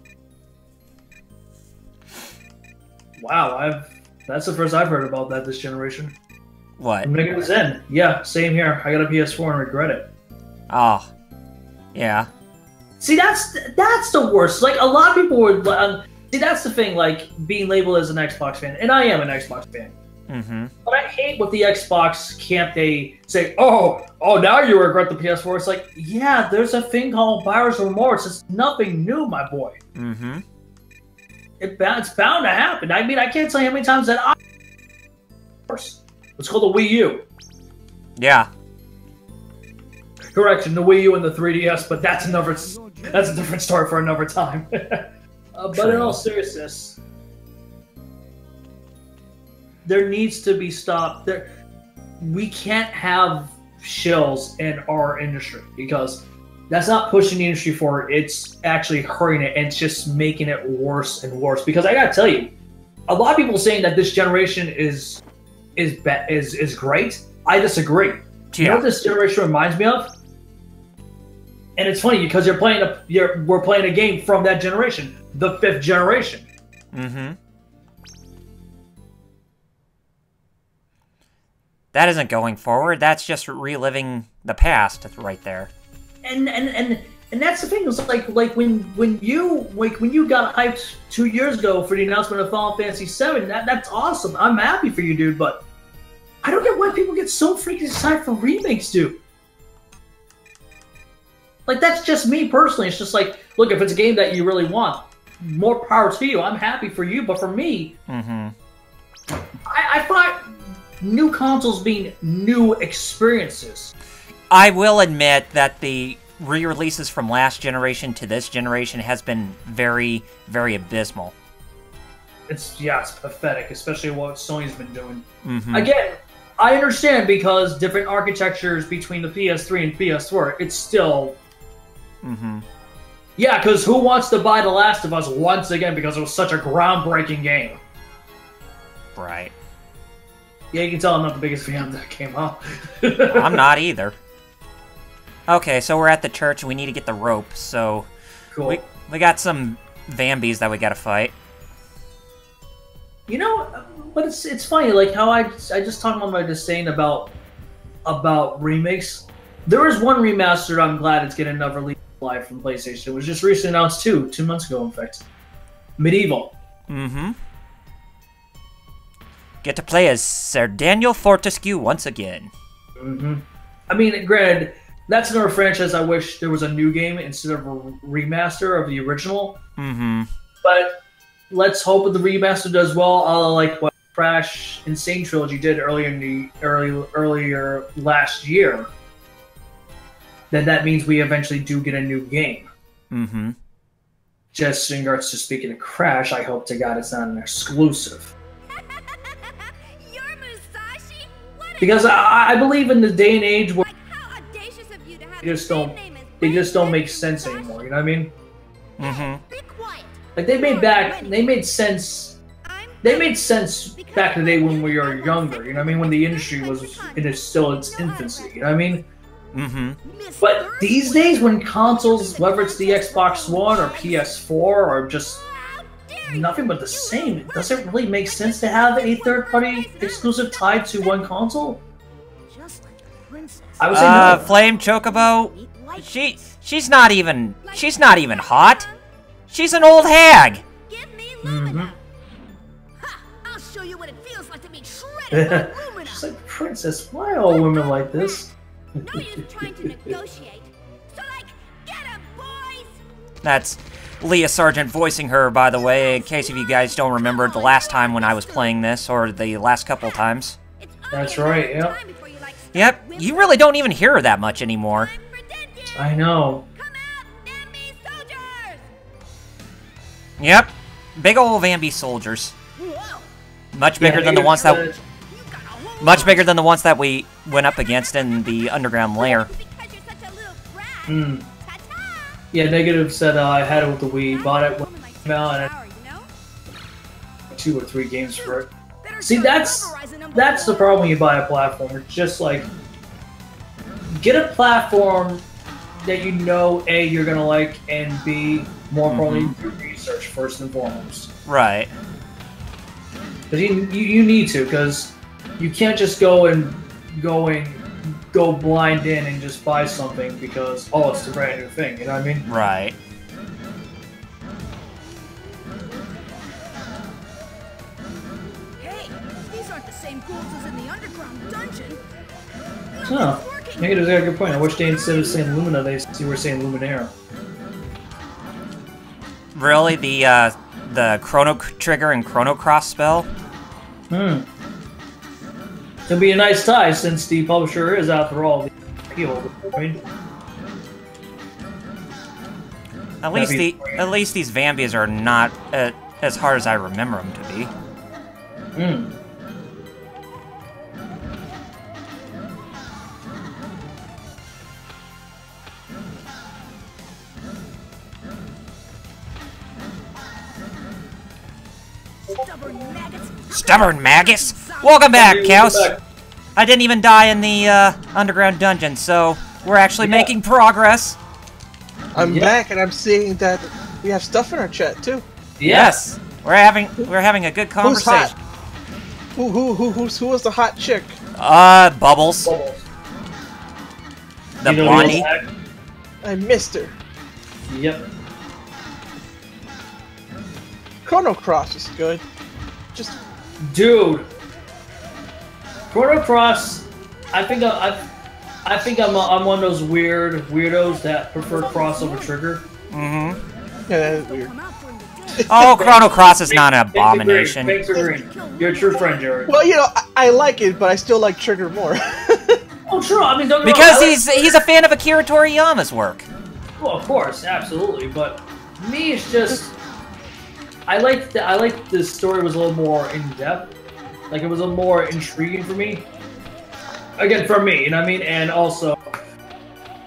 Wow, that's the first I've heard about that this generation. What? I'm making Zen. Yeah, same here. I got a PS4 and regret it. Oh, yeah. See, that's the worst. Like, a lot of people would. See, that's the thing. Like, being labeled as an Xbox fan, and I am an Xbox fan. But I hate what the Xbox camp, they say, oh, now you regret the PS4. It's like, yeah, there's a thing called buyer's remorse. It's nothing new, my boy. It's bound to happen. I mean, I can't tell you how many times that it's called the Wii U. Yeah. Correction, the Wii U and the 3DS, but that's a different story for another time. But in all seriousness, there needs to be stopped. We can't have shills in our industry, because That's not pushing the industry forward. It's actually hurting it, and it's just making it worse and worse. Because I gotta tell you, a lot of people saying that this generation is great. I disagree. Yeah. You know what this generation reminds me of? And it's funny because we're playing a game from that generation, the 5th generation. Mm-hmm. That isn't going forward. That's just reliving the past right there. And that's the thing. It's like when you got hyped 2 years ago for the announcement of Final Fantasy VII. That's awesome. I'm happy for you, dude. But I don't get why people get so freaking excited for remakes, dude. Like, that's just me personally. It's just like, look, if it's a game that you really want, more power to you. I'm happy for you, but for me, I find new consoles being new experiences. I will admit that the re-releases from last generation to this generation has been very, very abysmal. It's pathetic, especially what Sony's been doing. Again, I understand because different architectures between the PS3 and PS4, it's still... Yeah, because who wants to buy The Last of Us once again because it was such a groundbreaking game? Right. Yeah, you can tell I'm not the biggest fan of that game, huh? I'm not either. Okay, so we're at the church and we need to get the rope, so... Cool. We got some Vambies that we gotta fight. You know, but it's funny, like how I just talked about my disdain about remakes. There is one remaster I'm glad it's getting another release live from PlayStation. It was just recently announced 2 months ago, in fact. Medieval. Get to play as Sir Daniel Fortescue once again. I mean, granted, that's another franchise I wish there was a new game instead of a remaster of the original. But let's hope that the remaster does well, like what Crash Insane Trilogy did earlier last year. Then that means we eventually do get a new game. Just in regards to speaking of Crash, I hope to God it's not an exclusive. You're Musashi? Because I believe in the day and age where Like, how audacious of you to have they just don't make sense anymore. You know what I mean? Be quiet. Like they made sense. They made sense back in the day when we were younger. You know what I mean? When the industry was still its infancy. You know what I mean? But these days, when consoles, whether it's the Xbox One or PS4, are just nothing but the same, does it really make sense to have a third-party exclusive tied to one console? Just like a princess. I would say no. Flame Chocobo, she's not even hot. She's an old hag. Give me Lumina. Ha! I'll show you what it feels like to be shredded by Lumina. She's like, Princess, why are all women like this? No use trying to negotiate. So, like, get him, boys! That's Leah Sargent voicing her, by the way, in case if you guys don't remember the last time when I was playing this, or the last couple times. That's right, yep. Yep, you really don't even hear her that much anymore. I know. Come out, enemy soldiers! Yep, big ol' Vambi soldiers. Whoa. Much bigger than the ones that... Much bigger than the ones that we went up against in the underground lair. Because you're such a little brat. Ta-ta! Yeah, Negative said I had it with the Wii, bought it when it came out, and I had 2 or 3 games for it. See, that's the problem when you buy a platform. It's just like, get a platform that you know, A, you're gonna like, and B, more importantly, do research first and foremost. Right. Because you need to, because you can't just go blind in and just buy something because, oh, it's the brand new thing, you know what I mean? Right. Hey, these aren't the same ghouls as in the underground dungeon. Huh. Negative's got a good point. I wish they, instead of saying Lumina, they were saying Luminaire. Really? The Chrono Trigger and Chrono Cross spell? It'll be a nice tie since the publisher is, after all, the IP holder. I mean, at least these Vambies are not as hard as I remember them to be. Stubborn maggots. Stubborn maggots! Welcome back, Kaus! I didn't even die in the underground dungeon, so we're actually making progress. I'm back, and I'm seeing that we have stuff in our chat too. Yes, we're having a good conversation. Who's hot? Who was the hot chick? Bubbles. The blondie. I missed her. Yep. Chrono Cross is good. Just dude. Chrono Cross. I think I'm one of those weirdos that prefer crossover trigger. Mm-hmm. Yeah, that is weird. Oh, Chrono Cross is not an abomination. Thanks for agreeing. You're a true friend, Jared. Well, you know, I like it, but I still like Trigger more. Oh, true. I mean, don't get because wrong, he's a fan of Akira Toriyama's work. Well, of course, absolutely. But me, it's just I like the story was a little more in depth. Like it was a little more intriguing for me. Again, for me, you know what I mean? And also,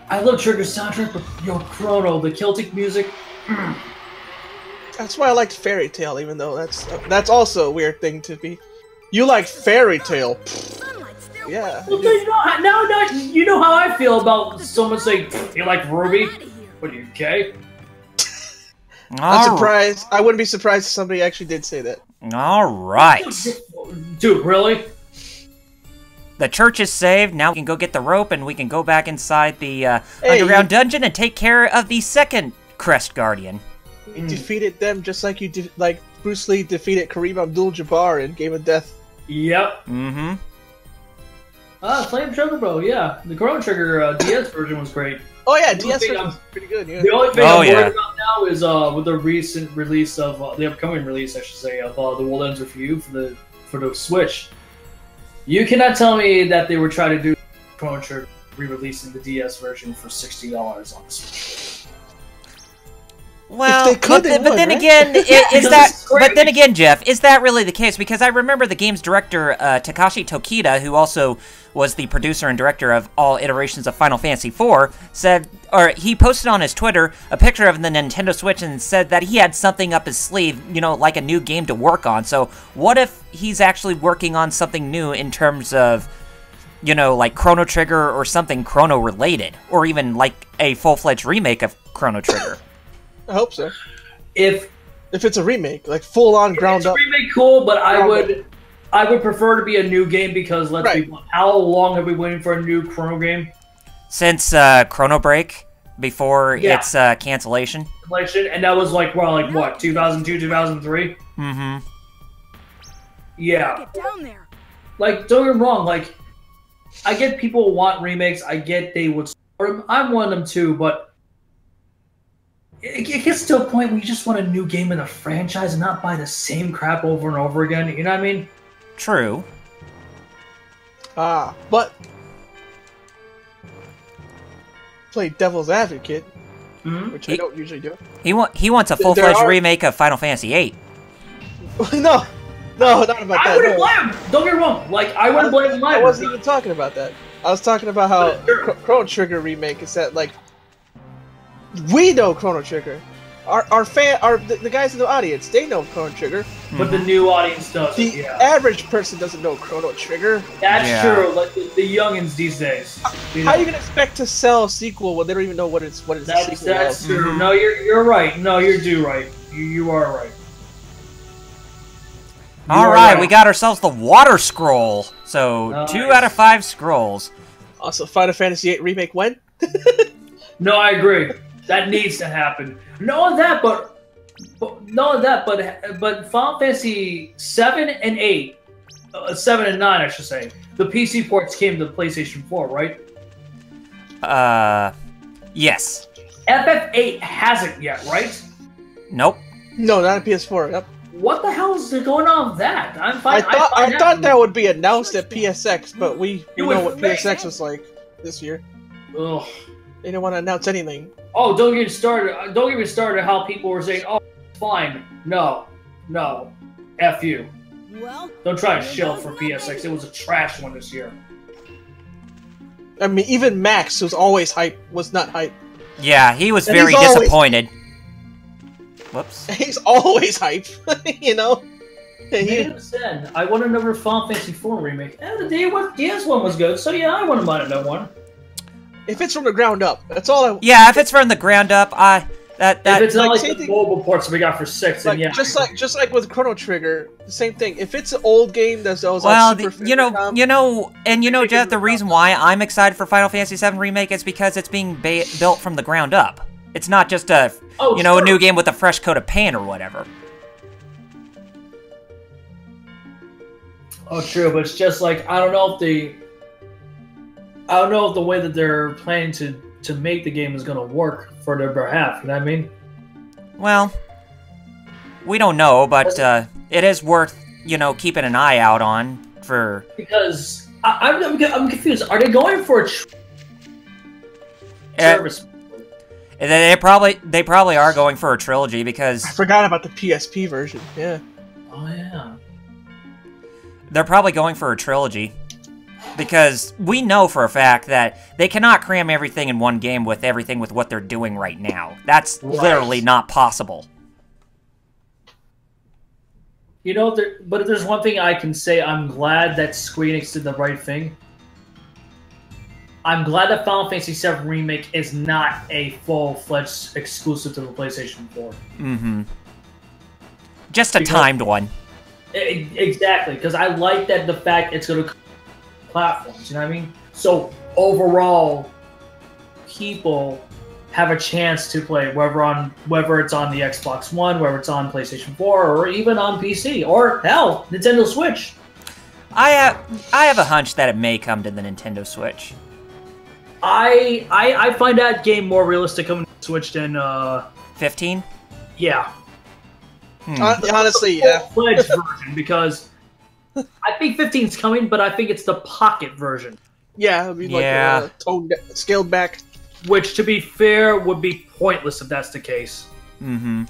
I love Trigger's soundtrack, but yo, Chrono, the Celtic music. That's why I liked Fairy Tail, even though that's also a weird thing to be. You like Fairy Tail? Yeah. Well, you know how I feel about someone saying you like Ruby. What are you, gay? I'm surprised. I wouldn't be surprised if somebody actually did say that. All right. Dude, really? The church is saved. Now we can go get the rope, and we can go back inside the underground dungeon and take care of the second Crest Guardian. You defeated them just like like Bruce Lee defeated Kareem Abdul-Jabbar in Game of Death. Yep. Mm-hmm. Flame Trigger, bro. Yeah, the Chrono Trigger DS version was great. Oh yeah, DS version was pretty good. Yeah. The only thing I'm worried about now is with the recent release of the upcoming release, I should say, of The World Ends With You for the Switch. You cannot tell me that they were trying to do Chrono Trigger re-releasing the DS version for $60 on the Switch. Well, but then again, But then again, Jeff, is that really the case? Because I remember the game's director, Takashi Tokita, who also was the producer and director of all iterations of Final Fantasy IV, he posted on his Twitter a picture of the Nintendo Switch and said that he had something up his sleeve, you know, like a new game to work on. So what if he's actually working on something new in terms of, you know, like Chrono Trigger or something Chrono related, or even like a full-fledged remake of Chrono Trigger? I hope so. If it's a remake, like full on ground up. It's a remake, cool, but I would prefer to be a new game because let's be honest, how long have we been waiting for a new Chrono game? Since Chrono Break, before its cancellation. And that was like what, 2002, 2003? Mm-hmm. Yeah. Get down there. Like, don't get me wrong, like, I get people want remakes, I get they would support them. I'm one of them too, but it gets to a point where you just want a new game in a franchise and not buy the same crap over and over again. You know what I mean? True. But play devil's advocate, which I don't usually do. He wants a full-fledged remake of Final Fantasy VIII. No, not about that. I wouldn't blame him. Don't get me wrong. Like, I wouldn't blame him. I wasn't even talking about that. I was talking about how Chrono Trigger remake is that, like, we know Chrono Trigger. The guys in the audience, they know Chrono Trigger. But the new audience doesn't. The average person doesn't know Chrono Trigger. That's true. Like the youngins these days. How are you gonna expect to sell a sequel when they don't even know what it's That's true. No, you're right. No, you're right. You are right. All right, we got ourselves the Water Scroll. So 2 out of 5 scrolls. Also, Final Fantasy VIII remake when? No, I agree. That needs to happen. Not that, but Final Fantasy 7 and 8, 7 and 9, I should say. The PC ports came to PlayStation 4, right? Yes. FF8 hasn't yet, right? Nope. No, not on PS4. Yep. What the hell is going on with that? I'm fine. I thought that would be announced at PSX, but we know what PSX was like this year. Ugh. They didn't want to announce anything. Oh, don't get me started. Don't get me started how people were saying, oh, fine. No. F you. Well, don't try to shill for PSX. It was a trash one this year. I mean, even Max, who's always hype, was not hype. Yeah, he was very disappointed. Whoops. He's always hype, you know? I want another Final Fantasy IV remake. And the DS one was good, so yeah, I wouldn't mind another one. If it's from the ground up, that's all I... Yeah, if it's from the ground up, if it's not like the mobile ports we got for 6, then yeah. Just like with Chrono Trigger, the same thing. If it's an old game that's Jeff, the reason why I'm excited for Final Fantasy VII Remake is because it's being built from the ground up. It's not just a new game with a fresh coat of paint or whatever. Oh, true, but it's just like I don't know if the way that they're planning to make the game is going to work for their behalf. You know what I mean? Well, we don't know, but it is worth keeping an eye out on for. Because I'm confused. Are they going for a service? They probably are going for a trilogy because I forgot about the PSP version. Yeah. Oh yeah. They're probably going for a trilogy. Because we know for a fact that they cannot cram everything in one game with everything with what they're doing right now. That's literally not possible. But if there's one thing I can say, I'm glad that Square Enix did the right thing. I'm glad that Final Fantasy VII Remake is not a full-fledged exclusive to the PlayStation 4. Mm-hmm. Just a timed one. Exactly, because I like that the fact it's going to platforms, you know what I mean? So overall, people have a chance to play whether it's on the Xbox One, whether it's on PlayStation 4, or even on PC, or hell, Nintendo Switch. I have a hunch that it may come to the Nintendo Switch. I find that game more realistic coming to Switch than 15. Yeah. Honestly, yeah. Full-fledged version because. I think 15's coming, but I think it's the pocket version. Yeah, it'd be scaled back. Which, to be fair, would be pointless if that's the case. Mm-hmm.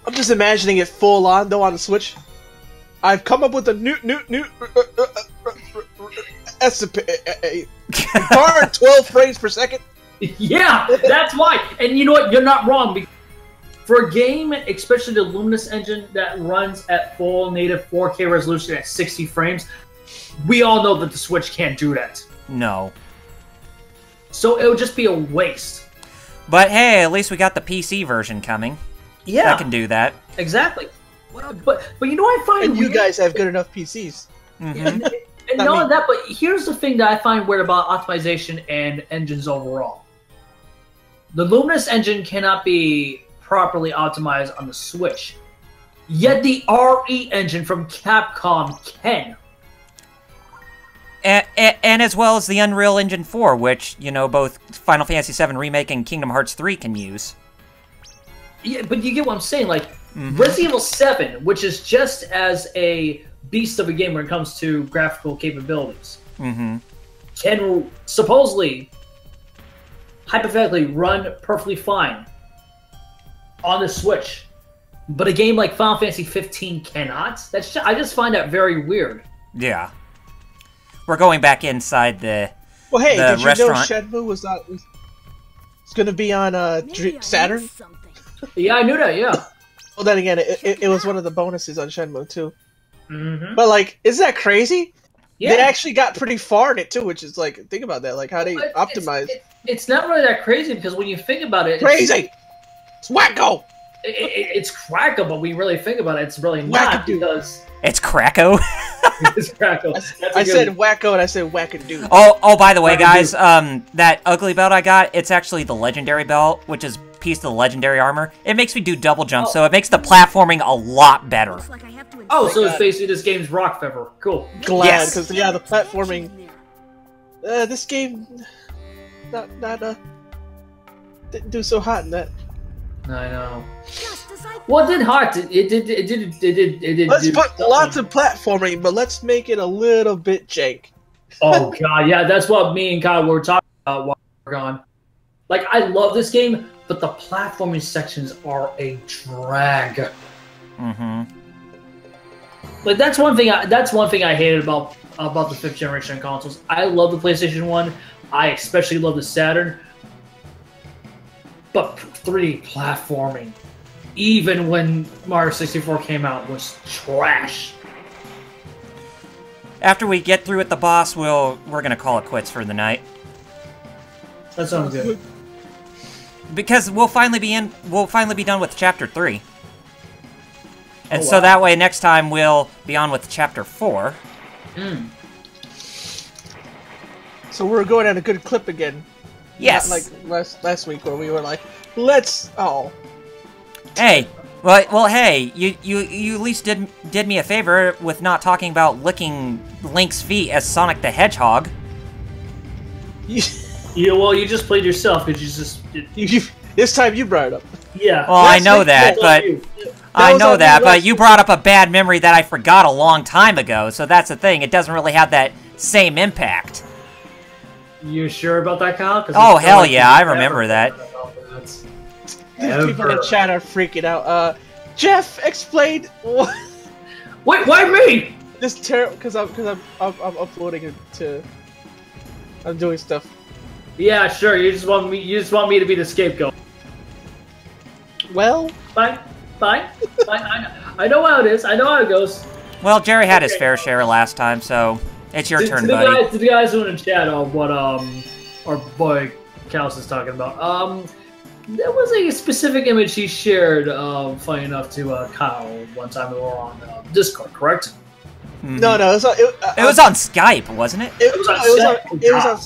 I'm just imagining it full on, though, on the Switch. I've come up with a new guitar at 12 frames per second. Yeah, that's why. And you know what? You're not wrong. For a game, especially the Luminous engine that runs at full native 4K resolution at 60 frames, we all know that the Switch can't do that. No. So it would just be a waste. But hey, at least we got the PC version coming. Yeah. That can do that. Exactly. But you know what I find And you weird? guys have good enough PCs. Mm-hmm. And not only that, but here's the thing that I find weird about optimization and engines overall. The Luminous engine cannot be properly optimized on the Switch. Yet the RE engine from Capcom can. And as well as the Unreal Engine 4, which, both Final Fantasy VII Remake and Kingdom Hearts 3 can use. Yeah, but you get what I'm saying. Like, Resident Evil 7, which is just as a beast of a game when it comes to graphical capabilities, can supposedly, hypothetically, run perfectly fine on the Switch, but a game like Final Fantasy 15 cannot. I just find that very weird. Yeah, we're going back inside the. Well, hey, did you restaurant. know Shenmue was going to be on Saturn? Yeah, I knew that. Yeah. Well, then again, it was one of the bonuses on Shenmue too. But like, isn't that crazy? Yeah. They actually got pretty far in it too, which is like, think about that, like how they optimize. It's not really that crazy because when you think about it, crazy. It's wacko! It's Cracko, but when you really think about it, it's really not because... It's Cracko? It's Cracko. I said wacko and I said wackadoo. Oh, by the way, guys, that ugly belt I got, it's actually the legendary belt, which is a piece of the legendary armor. It makes me do double jump, so it makes the platforming a lot better. Oh, so it's basically this game's rock feather. Cool. Glad, because yeah, the platforming... this game... didn't do so hot in that. I know. Well, it did hard. It did. Let's put lots of platforming, but let's make it a little bit jank. Oh god, yeah, that's what me and Kyle were talking about while we were gone. Like, I love this game, but the platforming sections are a drag. Like, that's one thing I hated about the 5th generation consoles. I love the PlayStation 1. I especially love the Saturn. But 3D platforming even when Mario 64 came out, was trash. After we get through with the boss, we're gonna call it quits for the night. That sounds good. Because we'll finally be done with chapter 3. And Oh, so wow. that way next time we'll be on with chapter 4. Mm. So we're going at a good clip again. Yes. Not like last week where we were like, let's... Oh. Hey, well, hey, you at least did me a favor with not talking about licking Link's feet as Sonic the Hedgehog. Yeah, well, you just played yourself because you just... This time you brought it up. Yeah. Well, I know that, but... I know that, but you brought up a bad memory that I forgot a long time ago, so that's the thing. It doesn't really have that same impact. You sure about that, Kyle? Oh, hell yeah, I remember that. These people in chat are freaking out. Jeff, explain what... Wait, why me? This terrible... Because I'm uploading it to... I'm doing stuff. Yeah, sure. You just want me to be the scapegoat. Well... Fine. I know how it is. I know how it goes. Well, Jerry had his fair share last time, so it's your turn, buddy. To the guys who are in chat on what our boy Kaus is talking about. There was a specific image he shared, funny enough, to Kyle one time we were on Discord, correct? Mm-hmm. No, it was on Skype, wasn't it? It was on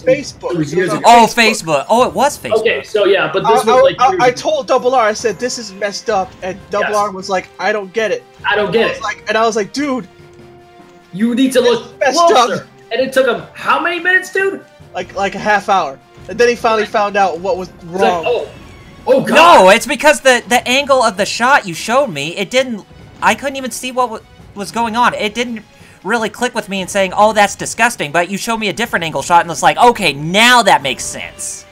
Facebook. Facebook. Oh, it was Facebook. Okay, so yeah, but this was like... I told Double R, I said, this is messed up, and Double R was like, I don't get it. I don't get it. And I was like, dude... You need to look closer. And it took him how many minutes, dude? Like a half hour. And then he finally found out what was wrong. Like, oh God. No, it's because the angle of the shot you showed me, it didn't... I couldn't even see what was going on. It didn't really click with me and saying, oh, that's disgusting, but you showed me a different angle shot and it's like, okay, now that makes sense.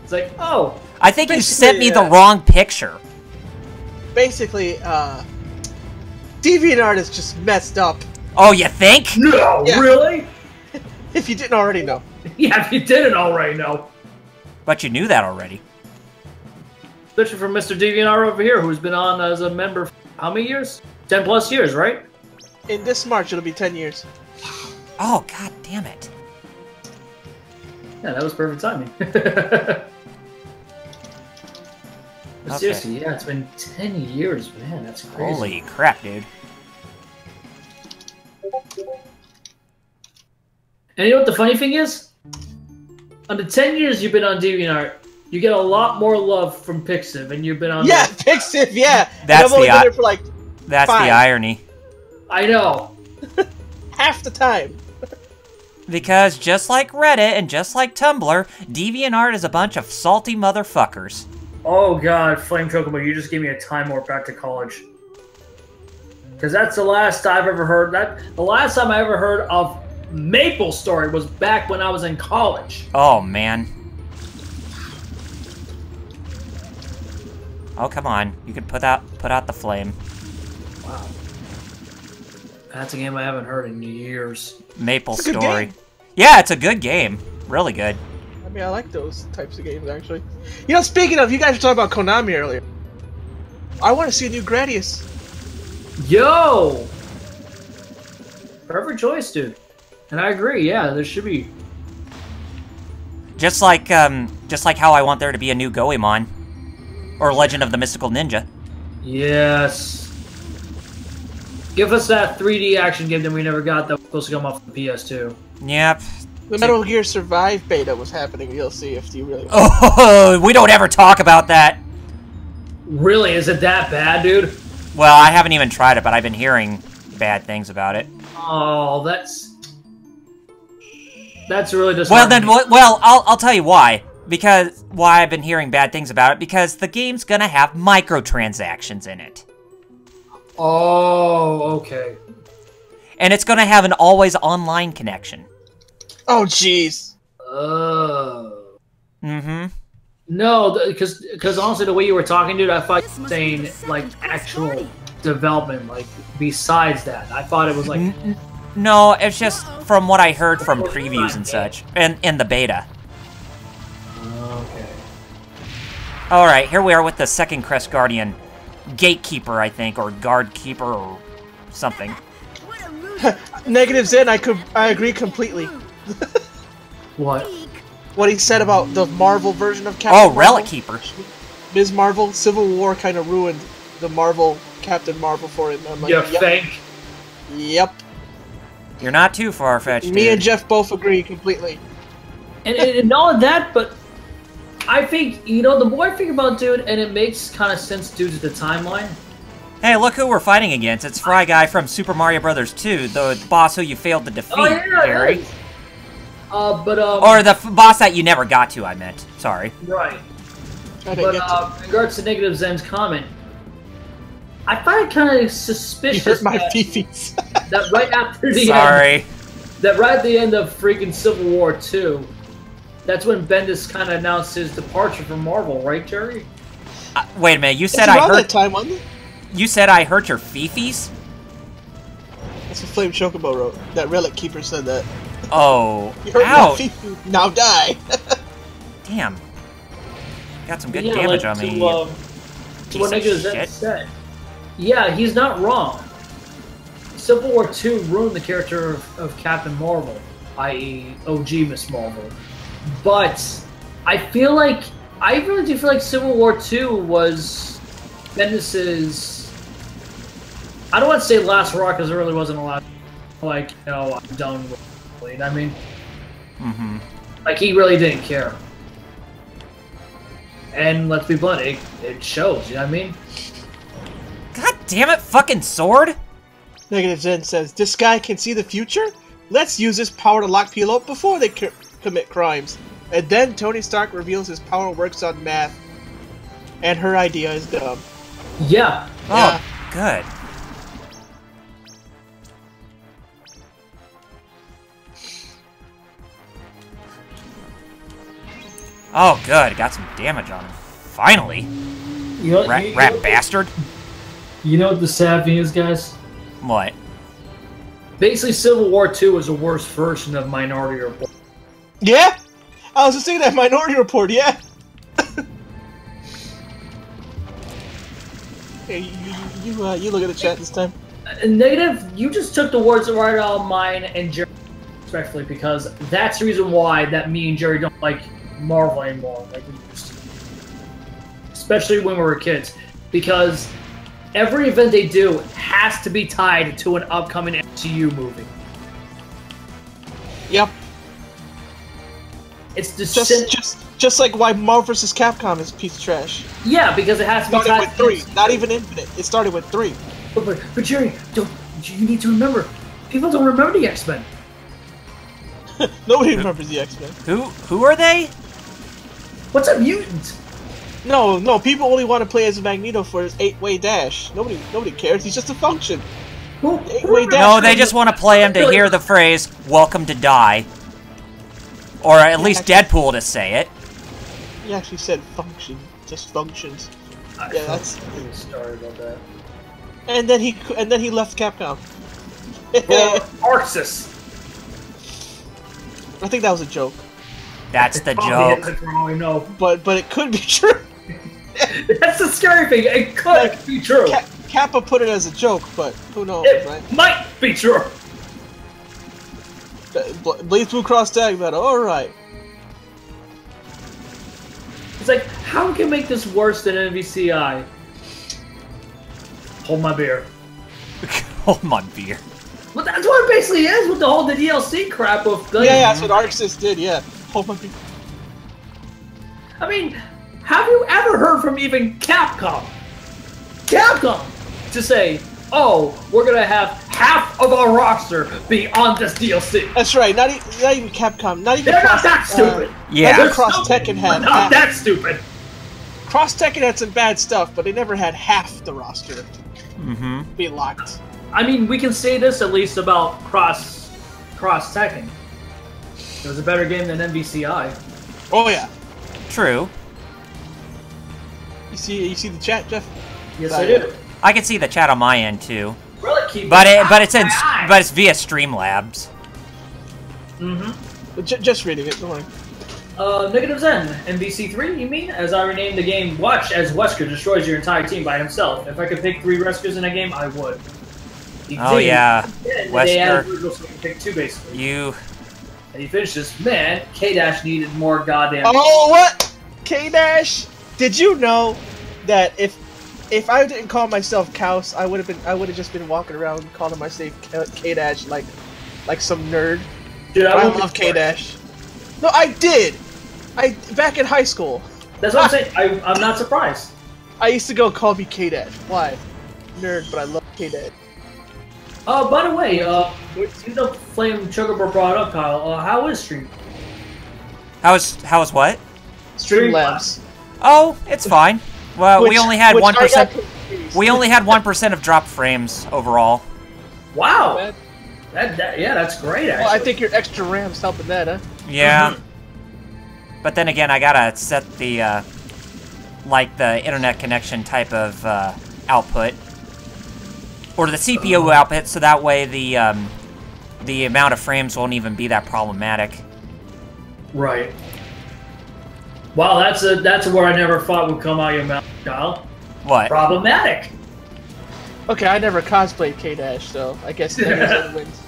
It's like, oh. I think you sent me the wrong picture. Basically, DeviantArt is just messed up. Oh, you think? No, yeah. Really? If you didn't already know. Yeah, if you didn't already know. But you knew that already. Especially from Mr. DeviantArt over here, who's been on as a member for how many years? 10 plus years, right? In this March, it'll be 10 years. Oh, god damn it. Yeah, that was perfect timing. But seriously, yeah, it's been 10 years, man. That's crazy. Holy crap, dude. And you know what the funny thing is? On the 10 years you've been on DeviantArt, you get a lot more love from Pixiv, and you've been on... Yeah, Pixiv, yeah! That's I've only been there for like That's 5. the irony. I know. Half the time. Because just like Reddit and just like Tumblr, DeviantArt is a bunch of salty motherfuckers. Oh god, Flame Chocobo, you just gave me a time warp back to college. Because that's the last I've ever heard. The last time I ever heard of Maple Story was back when I was in college. Oh, man. Oh, come on. You can put out the flame. Wow. That's a game I haven't heard in years. Maple It's a good Story. game. Yeah, it's a good game. Really good. I mean, I like those types of games, actually. You know, speaking of, you guys were talking about Konami earlier. I want to see a new Gradius. Yo! Perfect choice, dude. And I agree, yeah, there should be. Just like how I want there to be a new Goemon. Or Legend of the Mystical Ninja. Yes. Give us that 3D action game that we never got that was supposed to come off the PS2. Yep. The Metal Gear Survive beta was happening. You'll see if you really want. Oh, we don't ever talk about that. Really? Is it that bad, dude? Well, I haven't even tried it, but I've been hearing bad things about it. Oh, that's really disheartening. Well, then, well, I'll tell you why. Because why I've been hearing bad things about it. Because the game's gonna have microtransactions in it. Oh, okay. And it's gonna have an always online connection. Oh, jeez. Oh. Mm-hmm. No, because honestly, the way you were talking, dude, I thought you were saying, like, actual development, like, besides that. I thought it was, like... No, it's just from what I heard from previews and such. And in the beta. Okay. Alright, here we are with the second Crest Guardian. Gatekeeper, I think, or Guard Keeper, or something. What a rude Negative Zen, I agree completely. What? What he said about the Marvel version of Captain Marvel. Relic Keeper. Ms. Marvel, Civil War kind of ruined the Marvel, Captain Marvel for him. I'm like, You yep. think? Yep. You're not too far-fetched, Me dude. and Jeff both agree completely. And all of that, but I think, you know, the more I think about dude, and it makes kind of sense due to the timeline. Hey, look who we're fighting against. It's Fry Guy from Super Mario Bros. 2, the boss who you failed to defeat, Oh, yeah, Gary. nice. Or the boss that you never got to, I meant. Sorry. Right. I didn't get to. In regards to Negative Zen's comment, I find it kind of You suspicious hurt my that, fifis. that right after the Sorry. end, that right at the end of freaking Civil War 2, that's when Bendis kind of announced his departure from Marvel, right, Jerry? Wait a minute, you It's said I around that hurt... time, wasn't it? You said I hurt your fifis? That's what Flame Chocobo wrote. That Relic Keeper said that. Oh. You hurt my Ow. fifi, now die. Damn. Got some good Yeah, damage like, on me. to you what piece of Negative Zen shit. said. Yeah, he's not wrong. Civil War 2 ruined the character of Captain Marvel, i.e. OG Miss Marvel. But I really do feel like Civil War 2 was Bendis's, I don't want to say last rock because it really wasn't a last, like, you know, I'm done with it. You know what I mean? Mm-hmm. Like, he really didn't care. And let's be blunt, it shows, you know what I mean? God damn it, fucking sword! Negative Zen says, this guy can see the future? Let's use this power to lock people up before they commit crimes. And then Tony Stark reveals his power works on math. And her idea is dumb. Yeah. Oh, good. Oh, good. Got some damage on him. Finally. You know, Rat bastard. You know what the sad thing is, guys? What? Basically, Civil War 2 was a worse version of Minority Report. Yeah? I was just thinking that Minority Report, yeah. Hey, you look at the chat this time. Negative, you just took the words right out of mine and Jerry, respectfully, because that's the reason why that me and Jerry don't like Marvel anymore, like we used to. Especially when we were kids. Because every event they do has to be tied to an upcoming MCU movie. Yep. It's just like why Marvel vs. Capcom is a piece of trash. Yeah, because it has to be Started tied with 3, to not even Infinite. It started with 3. But Jerry, you need to remember, people don't remember the X-Men. Nobody remembers the X-Men. Who are they? What's a mutant? No, people only want to play as Magneto for his 8-way dash. Nobody cares. He's just a function. Eight-way dash. No, they just want to play him to hear the phrase, welcome to die. Or at least Deadpool to say it. He actually said function, just functions. Yeah, that's. Sorry about that. And then he left Capcom. Arxis. I think that was a joke, That's the Probably joke. isn't for all we know. but it could be true. That's the scary thing. It could be true. Kappa put it as a joke, but who knows, It right? might be true. Blaze Blue Cross Tag Battle. All right. It's like, how can we make this worse than NVCI? Hold my beer. Oh my beer. Well, that's what it basically is with the whole DLC crap of. Yeah, that's what Arxis did. Yeah. Hold my beer. I mean, have you ever heard from even Capcom to say, "Oh, we're gonna have half of our roster be on this DLC"? That's right. Not even Capcom. Not even. They're not that stupid. Yeah. Not They're even Cross stupid, Tekken but had not that stupid. Cross Tekken had some bad stuff, but they never had half the roster Mm-hmm. be locked. I mean, we can say this at least about Cross Tekken. It was a better game than NVCI. Oh yeah. True. You see the chat, Jeff? Yes, I do. I can see the chat on my end too. Really keep But it's via Streamlabs. Mm-hmm. Just reading it. Don't worry. Negative Zen, MVC3, you mean? As I renamed the game, watch as Wesker destroys your entire team by himself. If I could pick 3 Weskers in a game, I would. Oh yeah, Wesker. So I can pick 2 basically. You. And you finish this, man. K-Dash needed more goddamn. Oh what? K-Dash? Did you know that if I didn't call myself Kaus, I would have just been walking around calling myself K-Dash like some nerd. Dude, I love K-Dash. No, I did. Back in high school. That's what I'm saying. I'm not surprised. I used to go call me K-Dash. Why? Nerd, but I love K-Dash. By the way, you know, Flame Chocobo brought up, Kyle. How is Stream? How is what? Streamlabs. Oh, it's fine. Well, we only had 1%. We only had 1% of drop frames overall. Wow. Yeah, that's great. Actually. Well, I think your extra RAM's helping that, huh? Yeah. But then again, I gotta set the like the internet connection type of output, or the CPU output, so that way the amount of frames won't even be that problematic. Right. Wow, that's a word I never thought would come out of your mouth, Kyle. What? Problematic. Okay, I never cosplayed K-Dash, so I guess that wins.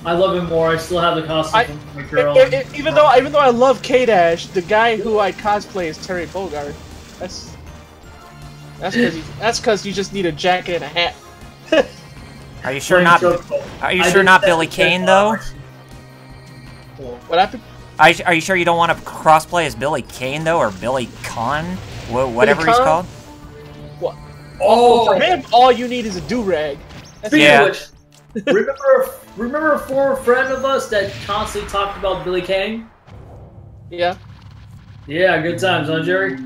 I love him more. I still have the costume from my girl. Even though I love K-Dash, the guy who I cosplay is Terry Bogard. That's because you just need a jacket and a hat. Are you sure not? Are you sure not Billy Kane though? What happened? Are you sure you don't want to crossplay as Billy Kane though, or Billy Con, whatever he's called? What? Oh, for him, all you need is a do-rag. Speaking of which, remember a former friend of us that constantly talked about Billy Kane? Yeah. Yeah, good times, huh, Jerry?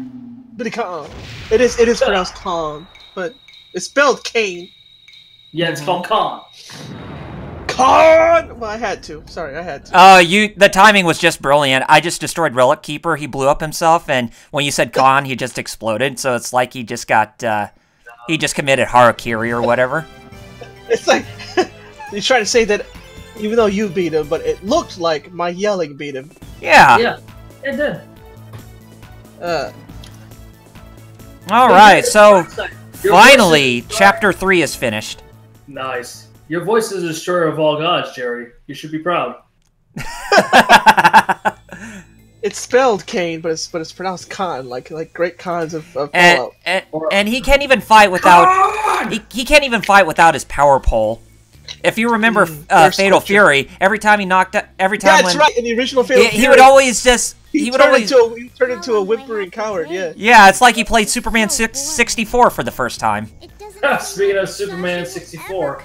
Billy Kane. It is pronounced Kong, but it's spelled Kane. Yeah, it's called Khan. Khan! Well, I had to. Sorry, I had to. The timing was just brilliant. I just destroyed Relic Keeper. He blew up himself, and when you said Khan, he just exploded. So it's like he just got, he just committed harakiri or whatever. It's like, you're trying to say that even though you beat him, but it looked like my yelling beat him. Yeah. Yeah, it did. Alright, so finally, Chapter 3 is finished. Nice. Your voice is a destroyer of all gods, Jerry. You should be proud. It's spelled Kane, but it's pronounced Khan, like great Khans of Fallout. And he can't even fight without he can't even fight without his power pole. If you remember Fatal Fury, every time he knocked out, that's right. In the original Fatal Fury, he would always just he turned into a whimpering coward. Yeah. Yeah, it's like he played Superman 64 for the first time. Speaking of Superman 64,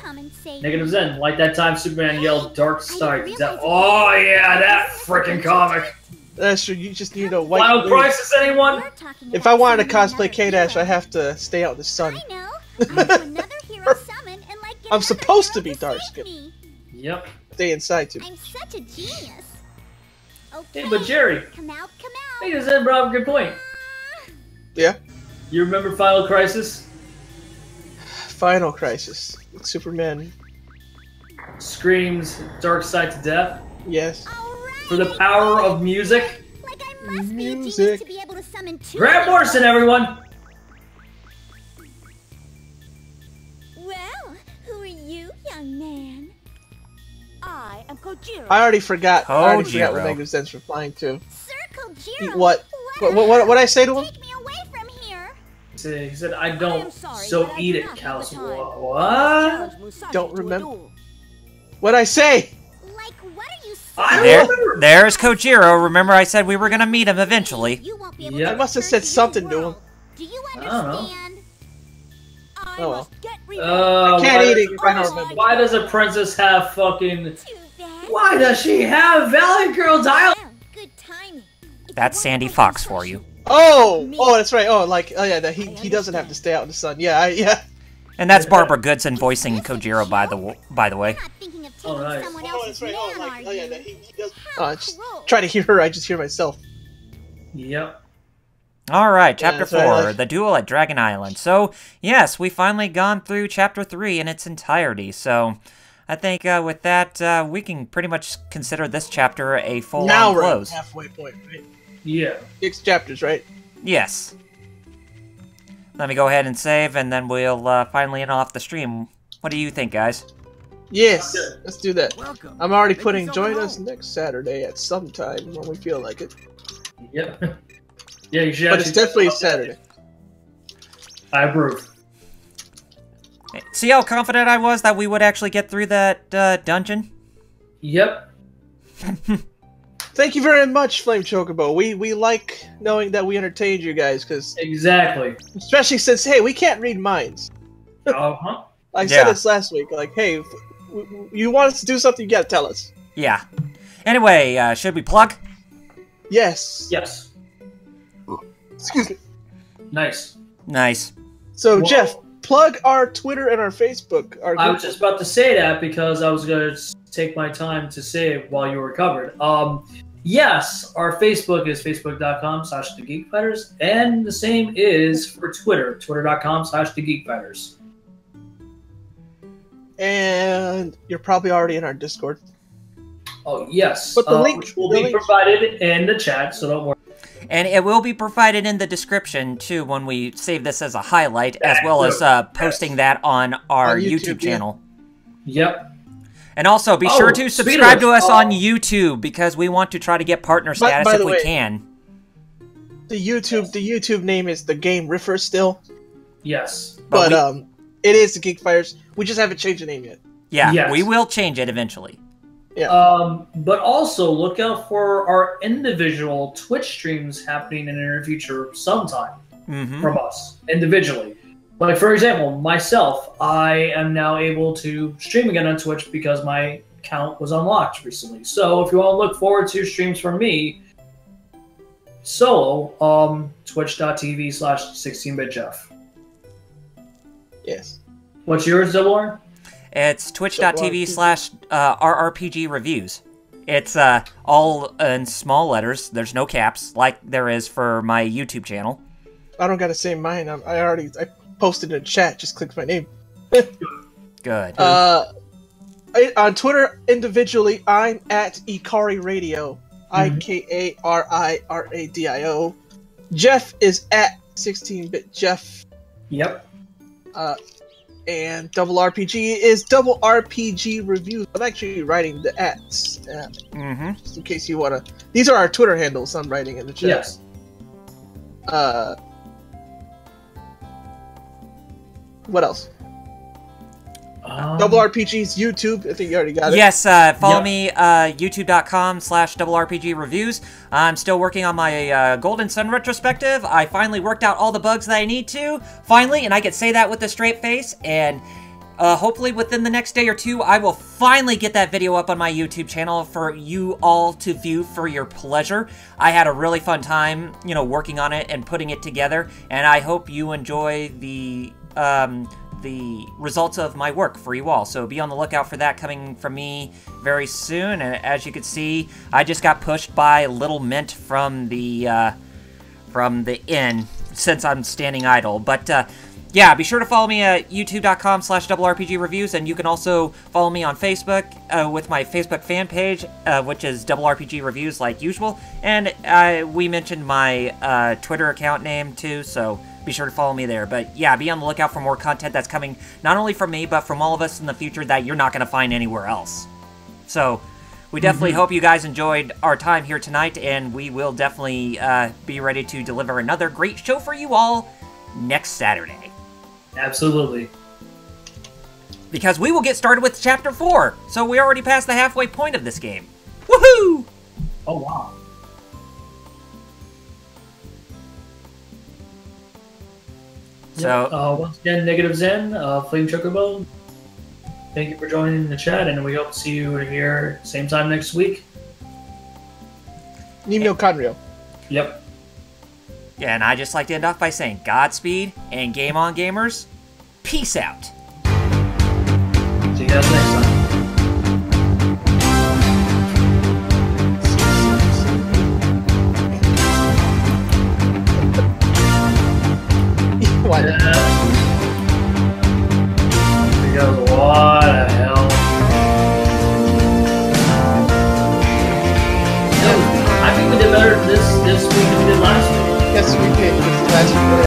Negative Zen, like that time Superman yelled "Dark Side." Oh yeah, that freaking comic. That's true. You just need a white. Final Crisis, anyone? If I wanted to cosplay K-Dash, I have to stay out in the sun. I'm supposed to be dark skinned. Yep. Stay inside too. I'm such a genius. Okay. Hey, but Jerry, Come out. Negative Zen brought up a good point. Yeah. You remember Final Crisis? Final Crisis. Superman. Screams Dark Side to death. Yes. For the power of music. Like I must be a genius Music. to be able to summon 2. Grant Morrison, everyone. Well, who are you, young man? I am Kojiro. I already forgot. I already forgot what Kojiro. Negative Zen's replying to. Sir Kojiro. What? What I say to him? Take me away from here. He said, I I don't, am sorry, so but I eat do it, not have Kaus. the time. What? Challenge Musashi Don't to a remember. duel. What I say? Like, what are you I saying? remember. There's Kojiro. Remember I said we were gonna meet him eventually. You won't be able Yeah. to I must have return said to your something to him. world. Do you I don't know. understand? I Oh, well. must get revenge. can't why eat does it a if I don't princess- remember. Why does a princess have fucking... Too bad. Why does she have Valley Girl dial? Well, good timing. If That's you Sandy want Fox to for you. Oh, that's right. Oh, yeah. That he doesn't have to stay out in the sun. Yeah, yeah. And that's Barbara Goodson voicing Kojiro, by the way. You're not thinking of taking nice. someone Oh, else's that's right. Oh, man, are yeah. you? That he does. How Just cruel. try to hear her. I just hear myself. Yep. All right, Chapter that's right, 4, like- The Duel at Dragon Island. So, yes, we finally gone through Chapter 3 in its entirety. So, I think with that, we can pretty much consider this chapter a Now full-on we're at close. halfway point, right? Yeah. 6 chapters, right? Yes. Let me go ahead and save, and then we'll finally end off the stream. What do you think, guys? Yes, let's do that. Welcome. I'm already Make putting yourself at join us home. next Saturday at some time when we feel like it. Yep. Yeah, you should. But it's definitely Saturday. I approve. See how confident I was that we would actually get through that dungeon? Yep. Thank you very much, Flame Chocobo. We like knowing that we entertained you guys, because Exactly. especially since, hey, we can't read minds. Uh-huh. I said this last week. Like, hey, if you want us to do something, you gotta tell us. Yeah. Anyway, should we plug? Yes. Yes. Excuse me. Nice. Nice. So, Well- Jeff, plug our Twitter and our Facebook. I was just about to say that because I was going to take my time to say it while you were covered. Yes, our Facebook is facebook.com/TheGeekFighters, and the same is for Twitter, twitter.com/TheGeekFighters. And you're probably already in our Discord. Oh, yes. But the link which will be provided in the chat, so don't worry. And it will be provided in the description, too, when we save this as a highlight, as well as posting that on our On YouTube YouTube, yeah. channel. Yep. And also, be sure to subscribe to us on YouTube, because we want to try to get partner status by if the we way, can. The YouTube name is The Game Riffer still, Yes. but it is the Geek Fighters. We just haven't changed the name yet. Yeah, Yes. we will change it eventually. But also look out for our individual Twitch streams happening in the near future sometime from us individually. Like, for example, myself, I am now able to stream again on Twitch because my account was unlocked recently. So if you want to look forward to streams from me solo, twitch.tv/16bitjeff. Yes. What's yours, Delor? It's twitch.tv/RRPG reviews. It's all in small letters. There's no caps, like there is for my YouTube channel. I don't gotta say mine. I posted in the chat. Just click my name. Good. On Twitter individually, I'm at Ikari Radio. IKARIRADIO. Jeff is at 16-bit Jeff. Yep. And Double RPG is Double RPG Reviews. I'm actually writing the ats, just in case you wanna. These are our Twitter handles. I'm writing in the chat. Yes. What else? Double RPG's YouTube. I think you already got it. Yes, follow me, youtube.com/DoubleRPG Reviews. I'm still working on my Golden Sun retrospective. I finally worked out all the bugs that I need to, finally, and I can say that with a straight face, and hopefully within the next day or two, I will finally get that video up on my YouTube channel for you all to view for your pleasure. I had a really fun time, working on it and putting it together, and I hope you enjoy the results of my work for you all. So be on the lookout for that coming from me very soon. And as you can see, I just got pushed by Little Mint from the inn since I'm standing idle. But yeah, be sure to follow me at youtube.com/DoubleRPG Reviews, and you can also follow me on Facebook with my Facebook fan page, which is Double RPG Reviews like usual. And we mentioned my Twitter account name too, so be sure to follow me there. But yeah, be on the lookout for more content that's coming not only from me, but from all of us in the future that you're not going to find anywhere else. So we definitely hope you guys enjoyed our time here tonight, and we will definitely be ready to deliver another great show for you all next Saturday. Absolutely. Because we will get started with Chapter 4, so we already passed the halfway point of this game. Woohoo! Oh, wow. So, once again, Negative Zen, Flame Chocobo, thank you for joining the chat, and we hope to see you here same time next week. Nimyo Kanryo. Yep. yeah, and I just like to end off by saying Godspeed and game on, gamers. Peace out. See you guys next time. What? Because what the hell? I think we did better this this week as we did last week. Yes, we did. This is last week.